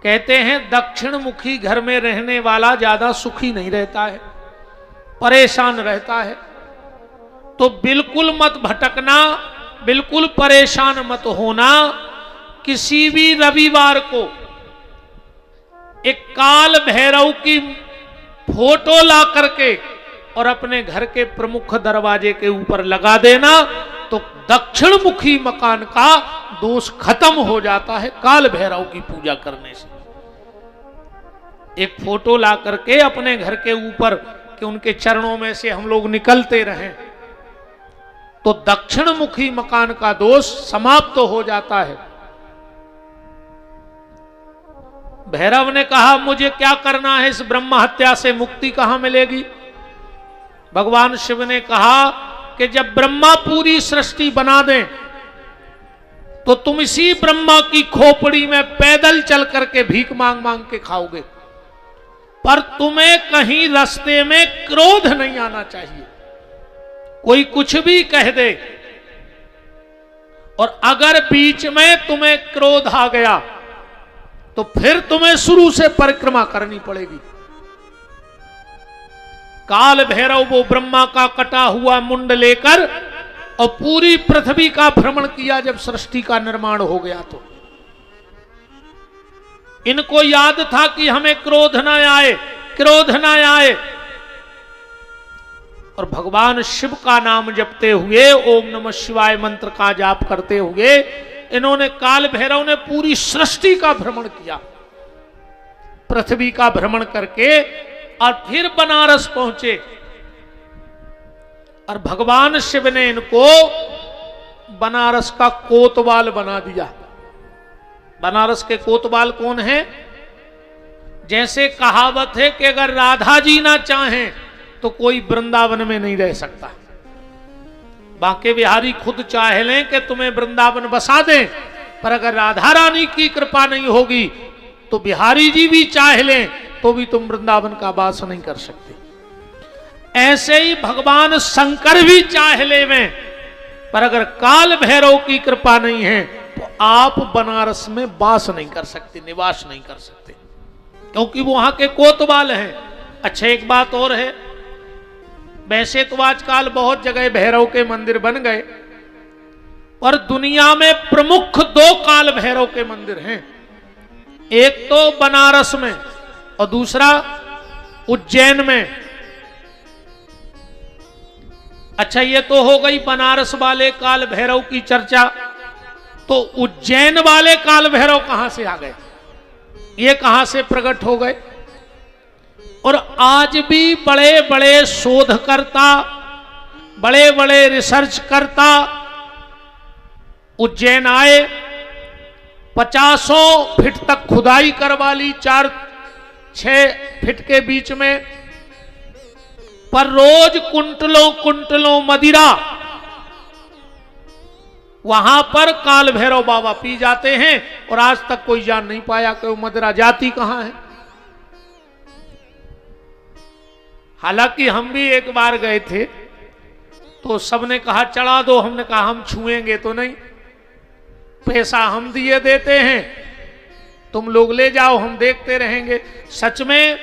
कहते हैं दक्षिण मुखी घर में रहने वाला ज्यादा सुखी नहीं रहता है, परेशान रहता है। तो बिल्कुल मत भटकना, बिल्कुल परेशान मत होना। किसी भी रविवार को एक काल भैरव की फोटो ला करके और अपने घर के प्रमुख दरवाजे के ऊपर लगा देना, तो दक्षिण मुखी मकान का दोष खत्म हो जाता है काल भैरव की पूजा करने से। एक फोटो ला करके अपने घर के ऊपर कि उनके चरणों में से हम लोग निकलते रहें तो दक्षिण मुखी मकान का दोष समाप्त हो जाता है। भैरव ने कहा मुझे क्या करना है, इस ब्रह्म हत्या से मुक्ति कहां मिलेगी? भगवान शिव ने कहा कि जब ब्रह्मा पूरी सृष्टि बना दें तो तुम इसी ब्रह्मा की खोपड़ी में पैदल चल करके भीख मांग मांग के खाओगे, पर तुम्हें कहीं रास्ते में क्रोध नहीं आना चाहिए। कोई कुछ भी कह दे और अगर बीच में तुम्हें क्रोध आ गया तो फिर तुम्हें शुरू से परिक्रमा करनी पड़ेगी। काल भैरव वो ब्रह्मा का कटा हुआ मुंड लेकर और पूरी पृथ्वी का भ्रमण किया जब सृष्टि का निर्माण हो गया तो इनको याद था कि हमें क्रोध ना आए, क्रोध ना आए, और भगवान शिव का नाम जपते हुए ओम नमः शिवाय मंत्र का जाप करते हुए इन्होंने काल भैरव ने पूरी सृष्टि का भ्रमण किया, पृथ्वी का भ्रमण करके और फिर बनारस पहुंचे। और भगवान शिव ने इनको बनारस का कोतवाल बना दिया। बनारस के कोतवाल कौन है? जैसे कहावत है कि अगर राधा जी ना चाहें तो कोई वृंदावन में नहीं रह सकता। बांके बिहारी खुद चाह लें कि तुम्हें वृंदावन बसा दें, पर अगर राधा रानी की कृपा नहीं होगी तो बिहारी जी भी चाह लें तो भी तुम वृंदावन का वास नहीं कर सकते। ऐसे ही भगवान शंकर भी चाह ले में, पर अगर काल भैरव की कृपा नहीं है तो आप बनारस में वास नहीं कर सकते, निवास नहीं कर सकते, क्योंकि वो वहां के कोतवाल हैं। अच्छा, एक बात और है, वैसे तो आजकल बहुत जगह भैरव के मंदिर बन गए और दुनिया में प्रमुख 2 काल भैरव के मंदिर हैं। एक तो बनारस में और दूसरा उज्जैन में। अच्छा, ये तो हो गई बनारस वाले काल भैरव की चर्चा। तो उज्जैन वाले काल भैरव कहां से आ गए, ये कहां से प्रकट हो गए? और आज भी बड़े बड़े शोधकर्ता, बड़े बड़े रिसर्च करता उज्जैन आए, 50 फीट तक खुदाई करवा ली, 4-6 फीट के बीच में, पर रोज कुंटलों कुंटलों मदिरा वहां पर काल भैरव बाबा पी जाते हैं और आज तक कोई जान नहीं पाया कि वो मदिरा जाती कहां है। हालांकि हम भी एक बार गए थे तो सबने कहा चढ़ा दो, हमने कहा हम छुएंगे तो नहीं, पैसा हम दिए देते हैं, तुम लोग ले जाओ, हम देखते रहेंगे। सच में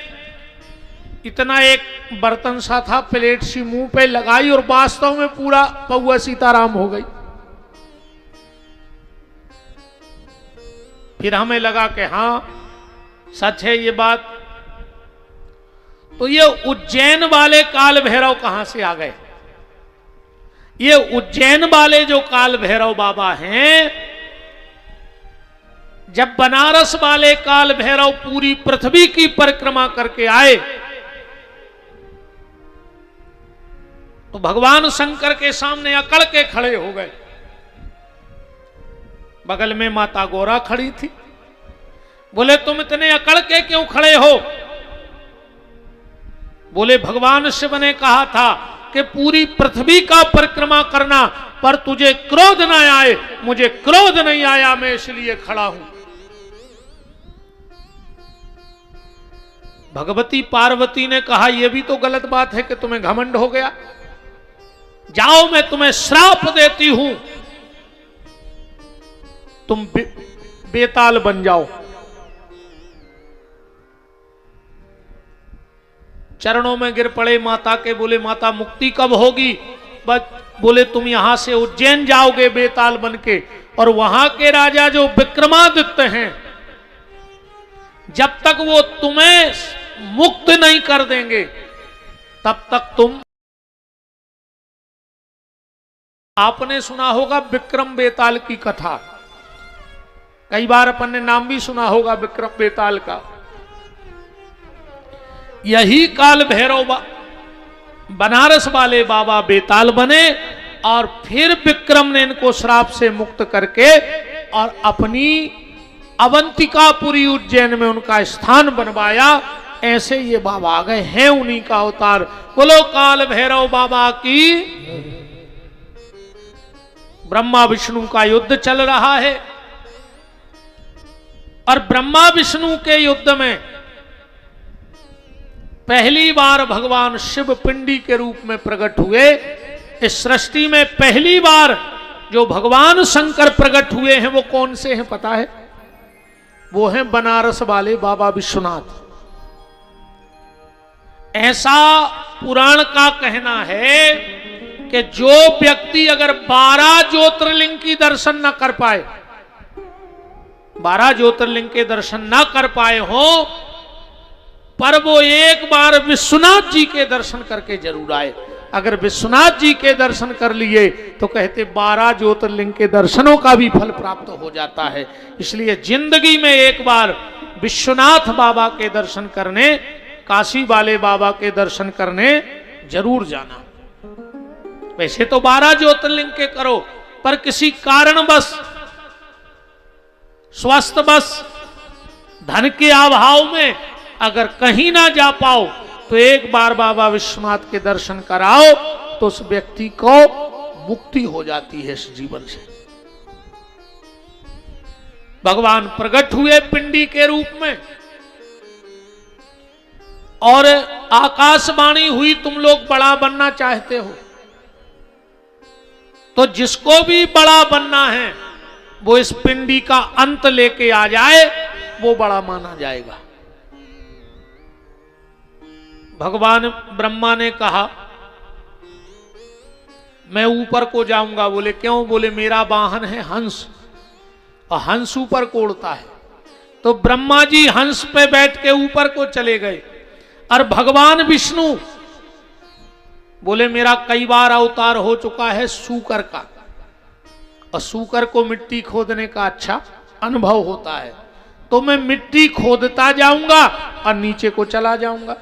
इतना एक बर्तन सा था, प्लेट सी मुंह पे लगाई और वास्तव में पूरा पौआ सीताराम हो गई। फिर हमें लगा कि हां सच है ये बात। तो ये उज्जैन वाले काल भैरव कहां से आ गए? ये उज्जैन वाले जो काल भैरव बाबा हैं, जब बनारस वाले काल भैरव पूरी पृथ्वी की परिक्रमा करके आए तो भगवान शंकर के सामने अकड़ के खड़े हो गए। बगल में माता गौरा खड़ी थी। बोले तुम इतने अकड़ के क्यों खड़े हो? बोले भगवान शिव ने कहा था कि पूरी पृथ्वी का परिक्रमा करना, पर तुझे क्रोध न आए। मुझे क्रोध नहीं आया, मैं इसलिए खड़ा हूं। भगवती पार्वती ने कहा यह भी तो गलत बात है कि तुम्हें घमंड हो गया, जाओ मैं तुम्हें श्राप देती हूं, तुम बेताल बन जाओ। चरणों में गिर पड़े माता के। बोले माता मुक्ति कब होगी? बोले तुम यहां से उज्जैन जाओगे बेताल बनके, और वहां के राजा जो विक्रमादित्य हैं, जब तक वो तुम्हें मुक्त नहीं कर देंगे तब तक तुम। आपने सुना होगा विक्रम बेताल की कथा। कई बार अपन ने नाम भी सुना होगा विक्रम बेताल का। यही काल भैरव बनारस वाले बाबा बेताल बने और फिर विक्रम ने इनको श्राप से मुक्त करके और अपनी अवंतिकापुरी उज्जैन में उनका स्थान बनवाया। ऐसे ये बाबा आ गए हैं, उन्हीं का अवतार। बोलो काल भैरव बाबा की। ब्रह्मा विष्णु का युद्ध चल रहा है और ब्रह्मा विष्णु के युद्ध में पहली बार भगवान शिव पिंडी के रूप में प्रकट हुए। इस सृष्टि में पहली बार जो भगवान शंकर प्रकट हुए हैं वो कौन से हैं पता है? वो हैं बनारस वाले बाबा विश्वनाथ। ऐसा पुराण का कहना है कि जो व्यक्ति अगर 12 ज्योतिर्लिंग की दर्शन न कर पाए, 12 ज्योतिर्लिंग के दर्शन न कर पाए हो, पर वो एक बार विश्वनाथ जी के दर्शन करके जरूर आए। अगर विश्वनाथ जी के दर्शन कर लिए तो कहते 12 ज्योतिर्लिंग के दर्शनों का भी फल प्राप्त हो जाता है। इसलिए जिंदगी में एक बार विश्वनाथ बाबा के दर्शन करने, काशी वाले बाबा के दर्शन करने जरूर जाना। वैसे तो 12 ज्योतिर्लिंग के करो, पर किसी कारणवश, स्वास्थ्य बस, धन के अभाव में अगर कहीं ना जा पाओ तो एक बार बाबा विश्वनाथ के दर्शन कराओ तो उस व्यक्ति को मुक्ति हो जाती है इस जीवन से। भगवान प्रकट हुए पिंडी के रूप में और आकाशवाणी हुई, तुम लोग बड़ा बनना चाहते हो तो जिसको भी बड़ा बनना है वो इस पिंडी का अंत लेके आ जाए, वो बड़ा माना जाएगा। भगवान ब्रह्मा ने कहा मैं ऊपर को जाऊंगा। बोले क्यों? बोले मेरा वाहन है हंस और हंस ऊपर को उड़ता है। तो ब्रह्मा जी हंस पे बैठ के ऊपर को चले गए और भगवान विष्णु बोले मेरा कई बार अवतार हो चुका है सूकर का, और सूकर को मिट्टी खोदने का अच्छा अनुभव होता है, तो मैं मिट्टी खोदता जाऊंगा और नीचे को चला जाऊंगा।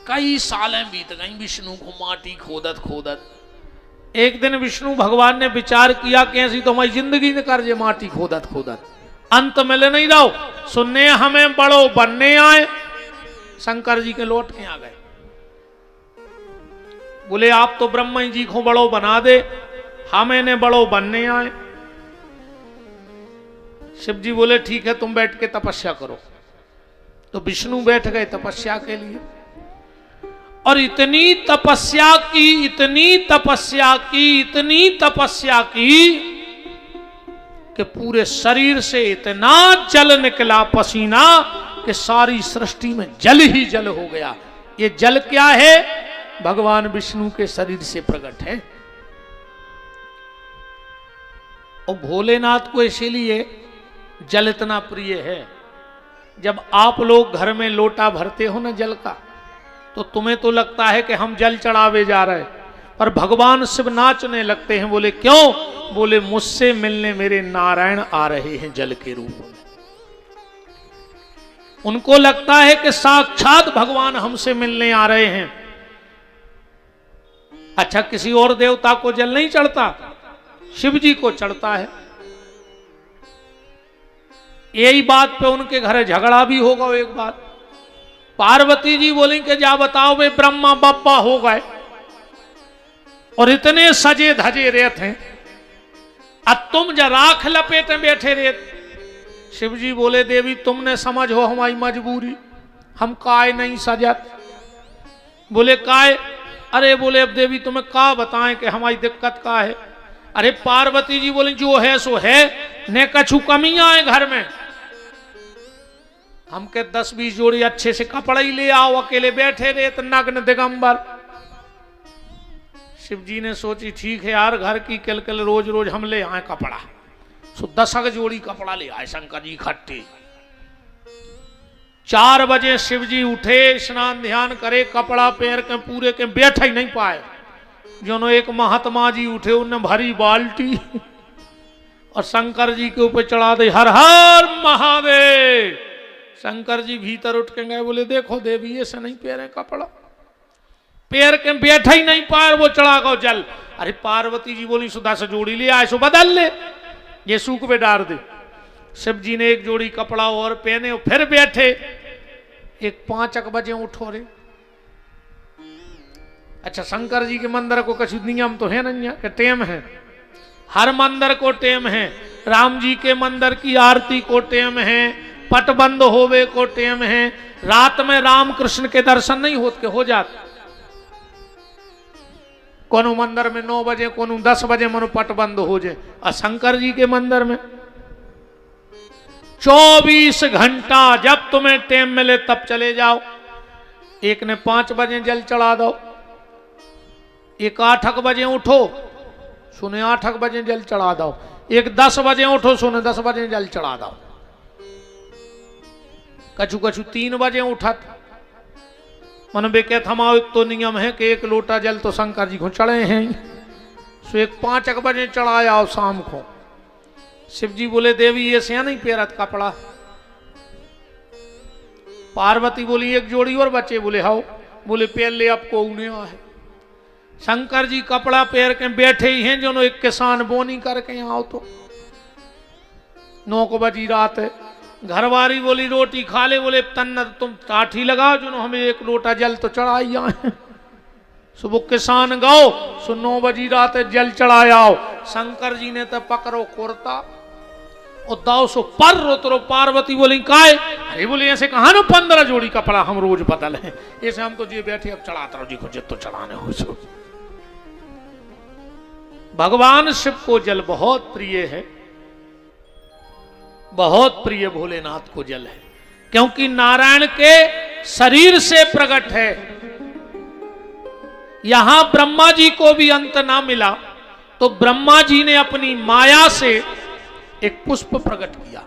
कई सालें बीत गई विष्णु को माटी खोदत खोदत। एक दिन विष्णु भगवान ने विचार किया कि ऐसी तो हमारी जिंदगी न कर जे माटी खोदत खोदत, अंत मिले नहीं रहो, सुनने हमें बड़ो बनने आए। शंकर जी के लौट के आ गए। बोले आप तो ब्रह्मा जी को बड़ो बना दे, हमें ने बड़ो बनने आए। शिव जी बोले ठीक है तुम बैठ के तपस्या करो। तो विष्णु बैठ गए तपस्या के लिए और इतनी तपस्या की, इतनी तपस्या की, इतनी तपस्या की कि पूरे शरीर से इतना जल निकला पसीना कि सारी सृष्टि में जल ही जल हो गया। ये जल क्या है? भगवान विष्णु के शरीर से प्रकट है। और भोलेनाथ को इसीलिए जल इतना प्रिय है। जब आप लोग घर में लोटा भरते हो ना जल का, तो तुम्हें तो लगता है कि हम जल चढ़ावे जा रहे हैं, पर भगवान शिव नाचने लगते हैं। बोले क्यों? बोले मुझसे मिलने मेरे नारायण आ रहे हैं जल के रूप में। उनको लगता है कि साक्षात भगवान हमसे मिलने आ रहे हैं। अच्छा, किसी और देवता को जल नहीं चढ़ता, शिव जी को चढ़ता है। यही बात पे उनके घर झगड़ा भी होगा। एक बात पार्वती जी बोली कि जा बताओ वे ब्रह्मा बाप्पा हो गए और इतने सजे धजे रेत हैं, अब तुम जा राख लपेटे बैठे रेत। शिव जी बोले देवी तुमने समझ हो हमारी मजबूरी, हम काय नहीं सजत। बोले काय? अरे बोले अब देवी तुम्हें का बताएं कि हमारी दिक्कत का है। अरे पार्वती जी बोले जो है सो है, ने कछु कमियां है घर में, हम के 10-20 जोड़ी अच्छे से कपड़ा ही ले आओ, अकेले बैठे रहे तो नग्न दिगंबर। शिव जी ने सोची ठीक है यार, घर की किलकिल रोज रोज हम ले आए कपड़ा, सो 10 जोड़ी कपड़ा ले आए शंकर जी इकट्ठे। 4 बजे शिव जी उठे, स्नान ध्यान करे, कपड़ा पहन के पूरे के बैठ ही नहीं पाए। जो एक महात्मा जी उठे, उन्हें भरी बाल्टी और शंकर जी के ऊपर चढ़ा दे, हर हर महादेव। शंकर जी भीतर उठ के गए, बोले देखो देवी ऐसे नहीं पहने कपड़ा, पैर के बैठा ही नहीं पाए, वो चढ़ा गो जल। अरे पार्वती जी बोली सुधा से जोड़ी ले आए, सो बदल ले, ये सूख पे डाल दे। शिव जी ने एक जोड़ी कपड़ा और पहने और फिर बैठे। एक 5 बजे उठो रे। अच्छा शंकर जी के मंदिर को कुछ नियम तो है नहीं कि टेम है, हर मंदिर को टेम है। राम जी के मंदिर की आरती को टेम है, पट बंद होवे को टेम है। रात में राम कृष्ण के दर्शन नहीं होते के हो जाते। कोनो मंदिर में 9 बजे, कोनो 10 बजे मनो पट बंद हो जाए। और शंकर जी के मंदिर में 24 घंटा जब तुम्हें टाइम मिले तब चले जाओ। एक ने 5 बजे जल चढ़ा दो, एक 8 बजे उठो, सुने 8 बजे जल चढ़ा दो। एक 10 बजे उठो, सुने 10 बजे जल चढ़ा दो। कछु कछु 3 बजे उठत, मन बे के थमाओ तो नियम है कि 1 लोटा जल तो शंकर जी को चढ़े हैं, सो एक 5 बजे चढ़ाया आओ शाम को। शिव जी बोले देवी ये से नहीं पेरत कपड़ा। पार्वती बोली एक जोड़ी और बच्चे, बोले हाओ, बोले पहन ले अब को उन्हें है। शंकर जी कपड़ा पैर के बैठे ही हैं, जो एक किसान बोनी करके आओ तो 9 बजी रात है। घरवारी बोली रोटी खा ले, बोले तन्ना तुम टाठी लगाओ, जो हमें 1 लोटा जल तो चढ़ाई आए। सुबह किसान गाओ, सो 9 बजी रात जल चढ़ाया। शंकर जी ने तो पकड़ो कुर्ता और दाओ सो पर उतरो। पार्वती बोली काय? अरे बोले ऐसे कहा ना 15 जोड़ी कपड़ा हम रोज बदल है, ऐसे हम तो जी बैठे अब चढ़ाता रहो जी को जित तो चढ़ाने हो। सो भगवान शिव को जल बहुत प्रिय है, बहुत प्रिय भोलेनाथ को जल है, क्योंकि नारायण के शरीर से प्रकट है। यहां ब्रह्मा जी को भी अंत ना मिला तो ब्रह्मा जी ने अपनी माया से एक पुष्प प्रकट किया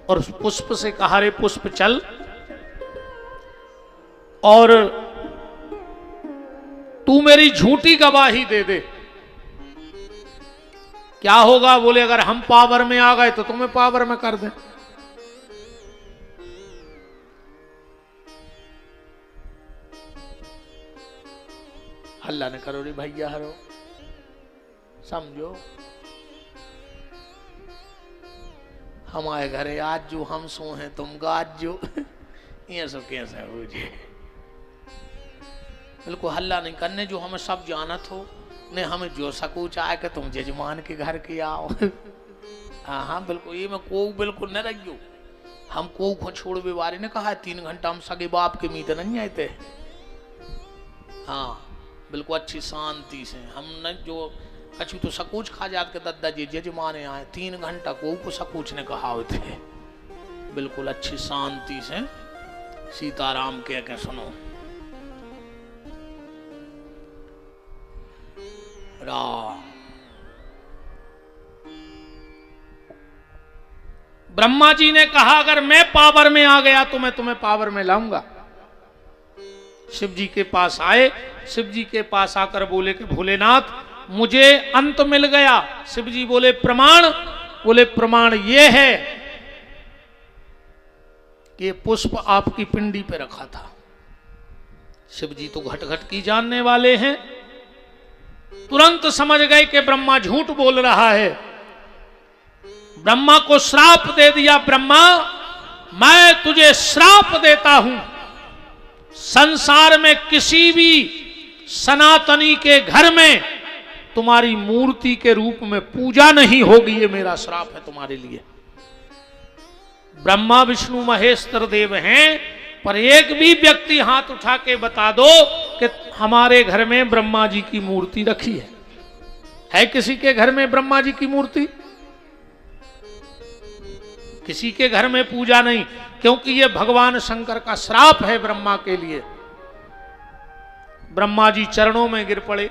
और उस पुष्प से कहा रे पुष्प चल और तू मेरी झूठी गवाही दे दे। क्या होगा? बोले अगर हम पावर में आ गए तो तुम्हें पावर में कर दे। हल्ला न करो रे भैया, हरो समझो हमारे घरे आज जो हम सो हैं तुम गाज जो ये सब कैसे हो जाए। बिल्कुल हल्ला नहीं करने, जो हमें सब जानत हो ने हमें जो सकू चाहे कि तुम जजमान के घर के आओ। हाँ हाँ बिल्कुल, ये मैं को बिल्कुल न रहियो। हम को छोड़ बीमारी ने कहा 3 घंटा हम सगे बाप के मीत नहीं आए थे। हाँ बिल्कुल अच्छी शांति से हम न जो कछु तो सकूच खा जात के दादा जी जजमाने आए 3 घंटा को सकूच ने कहा थे। बिल्कुल अच्छी शांति से सीताराम कह के सुनो। राम ब्रह्मा जी ने कहा अगर मैं पावर में आ गया तो मैं तुम्हें पावर में लाऊंगा। शिव जी के पास आए, शिव जी के पास आकर बोले कि भोलेनाथ मुझे अंत मिल गया। शिव जी बोले प्रमाण? बोले प्रमाण ये है कि ये पुष्प आपकी पिंडी पे रखा था। शिव जी तो घट घट की जानने वाले हैं, तुरंत समझ गए कि ब्रह्मा झूठ बोल रहा है। ब्रह्मा को श्राप दे दिया, ब्रह्मा मैं तुझे श्राप देता हूं, संसार में किसी भी सनातनी के घर में तुम्हारी मूर्ति के रूप में पूजा नहीं होगी, ये मेरा श्राप है तुम्हारे लिए। ब्रह्मा विष्णु महेश्वर देव हैं, पर एक भी व्यक्ति हाथ उठा के बता दो कि हमारे घर में ब्रह्मा जी की मूर्ति रखी है किसी के घर में ब्रह्मा जी की मूर्ति? किसी के घर में पूजा नहीं, क्योंकि यह भगवान शंकर का श्राप है ब्रह्मा के लिए। ब्रह्मा जी चरणों में गिर पड़े,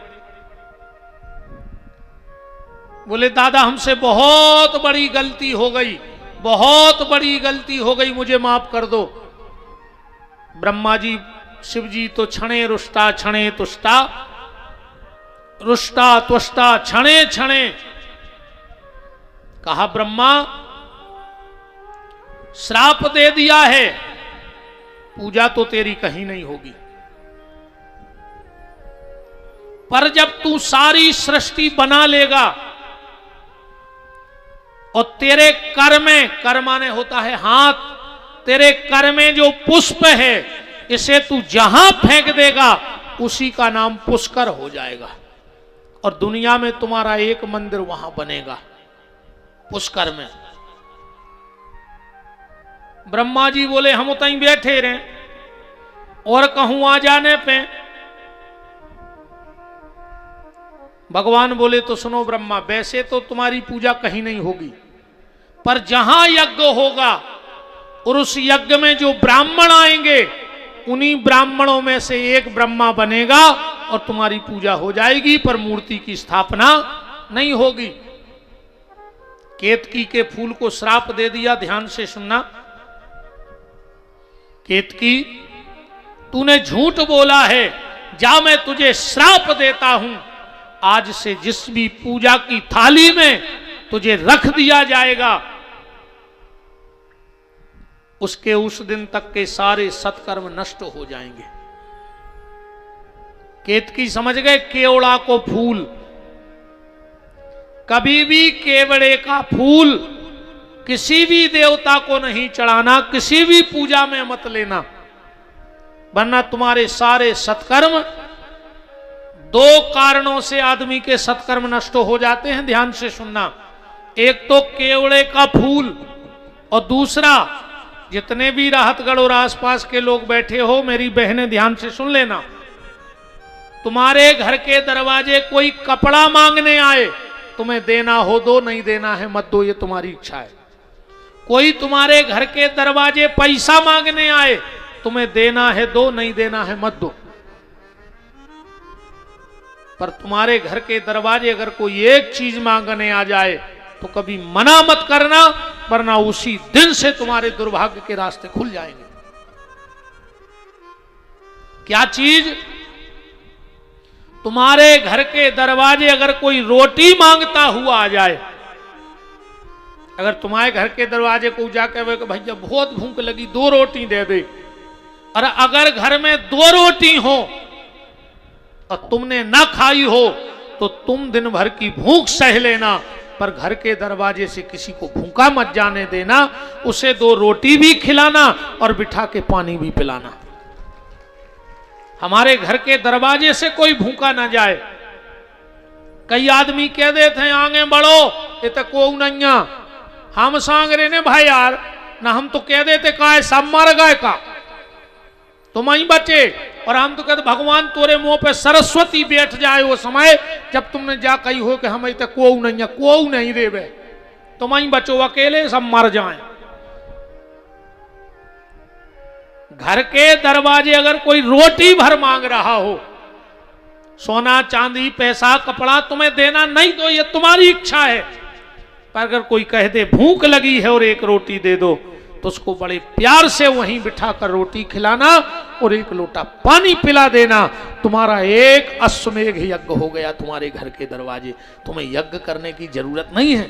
बोले दादा हमसे बहुत बड़ी गलती हो गई, बहुत बड़ी गलती हो गई, मुझे माफ कर दो। ब्रह्मा जी शिव जी तो क्षणे रुष्टा क्षणे तुष्टा, रुष्टा तुष्टा क्षणे क्षणे कहा ब्रह्मा श्राप दे दिया है, पूजा तो तेरी कहीं नहीं होगी, पर जब तू सारी सृष्टि बना लेगा और तेरे कर में, कर माने होता है हाथ, तेरे कर में जो पुष्प है इसे तू जहां फेंक देगा उसी का नाम पुष्कर हो जाएगा और दुनिया में तुम्हारा एक मंदिर वहां बनेगा पुष्कर में। ब्रह्मा जी बोले हम उतहीं बैठे रहे और कहूं आ जाने पे। भगवान बोले तो सुनो ब्रह्मा, वैसे तो तुम्हारी पूजा कहीं नहीं होगी, पर जहां यज्ञ होगा और उस यज्ञ में जो ब्राह्मण आएंगे उन्हीं ब्राह्मणों में से एक ब्रह्मा बनेगा और तुम्हारी पूजा हो जाएगी, पर मूर्ति की स्थापना नहीं होगी। केतकी के फूल को श्राप दे दिया, ध्यान से सुनना। केतकी तूने झूठ बोला है, जा मैं तुझे श्राप देता हूं, आज से जिस भी पूजा की थाली में तुझे रख दिया जाएगा उसके उस दिन तक के सारे सत्कर्म नष्ट हो जाएंगे। केतकी समझ गए केवड़ा को फूल, कभी भी केवड़े का फूल किसी भी देवता को नहीं चढ़ाना, किसी भी पूजा में मत लेना, वरना तुम्हारे सारे सत्कर्म, दो कारणों से आदमी के सत्कर्म नष्ट हो जाते हैं, ध्यान से सुनना। एक तो केवड़े का फूल और दूसरा जितने भी राहतगढ़ और आसपास के लोग बैठे हो, मेरी बहनें ध्यान से सुन लेना, तुम्हारे घर के दरवाजे कोई कपड़ा मांगने आए, तुम्हें देना हो दो, नहीं देना है मत दो, ये तुम्हारी इच्छा है। कोई तुम्हारे घर के दरवाजे पैसा मांगने आए, तुम्हें देना है दो, नहीं देना है मत दो, पर तुम्हारे घर के दरवाजे अगर कोई एक चीज मांगने आ जाए तो कभी मना मत करना, वरना उसी दिन से तुम्हारे दुर्भाग्य के रास्ते खुल जाएंगे। क्या चीज? तुम्हारे घर के दरवाजे अगर कोई रोटी मांगता हुआ आ जाए, अगर तुम्हारे घर के दरवाजे को जाकर भैया बहुत भूख लगी, 2 रोटी दे दे, और अगर घर में 2 रोटी हो और तुमने ना खाई हो तो तुम दिन भर की भूख सह लेना, पर घर के दरवाजे से किसी को भूखा मत जाने देना, उसे 2 रोटी भी खिलाना और बिठा के पानी भी पिलाना। हमारे घर के दरवाजे से कोई भूखा ना जाए। कई आदमी कह देते हैं आगे बढ़ो, ये तो को नहीं, हम सांग रहे ने भाई यार ना, हम तो कह देते का है सब मर गए का, तुम ही बचे, और हम तो कहते भगवान तोरे मुंह पे सरस्वती बैठ जाए वो समय जब तुमने जा कही हो कि हम तो को नहीं देवे, तुम ही बचो, अकेले सब मर जाए। घर के दरवाजे अगर कोई रोटी भर मांग रहा हो, सोना चांदी पैसा कपड़ा तुम्हें देना नहीं दो, ये तुम्हारी इच्छा है, पर अगर कोई कह दे भूख लगी है और 1 रोटी दे दो, तो उसको बड़े प्यार से वहीं बिठाकर रोटी खिलाना और 1 लोटा पानी पिला देना। तुम्हारा एक अश्वमेघ यज्ञ हो गया तुम्हारे घर के दरवाजे। तुम्हें यज्ञ करने की जरूरत नहीं है,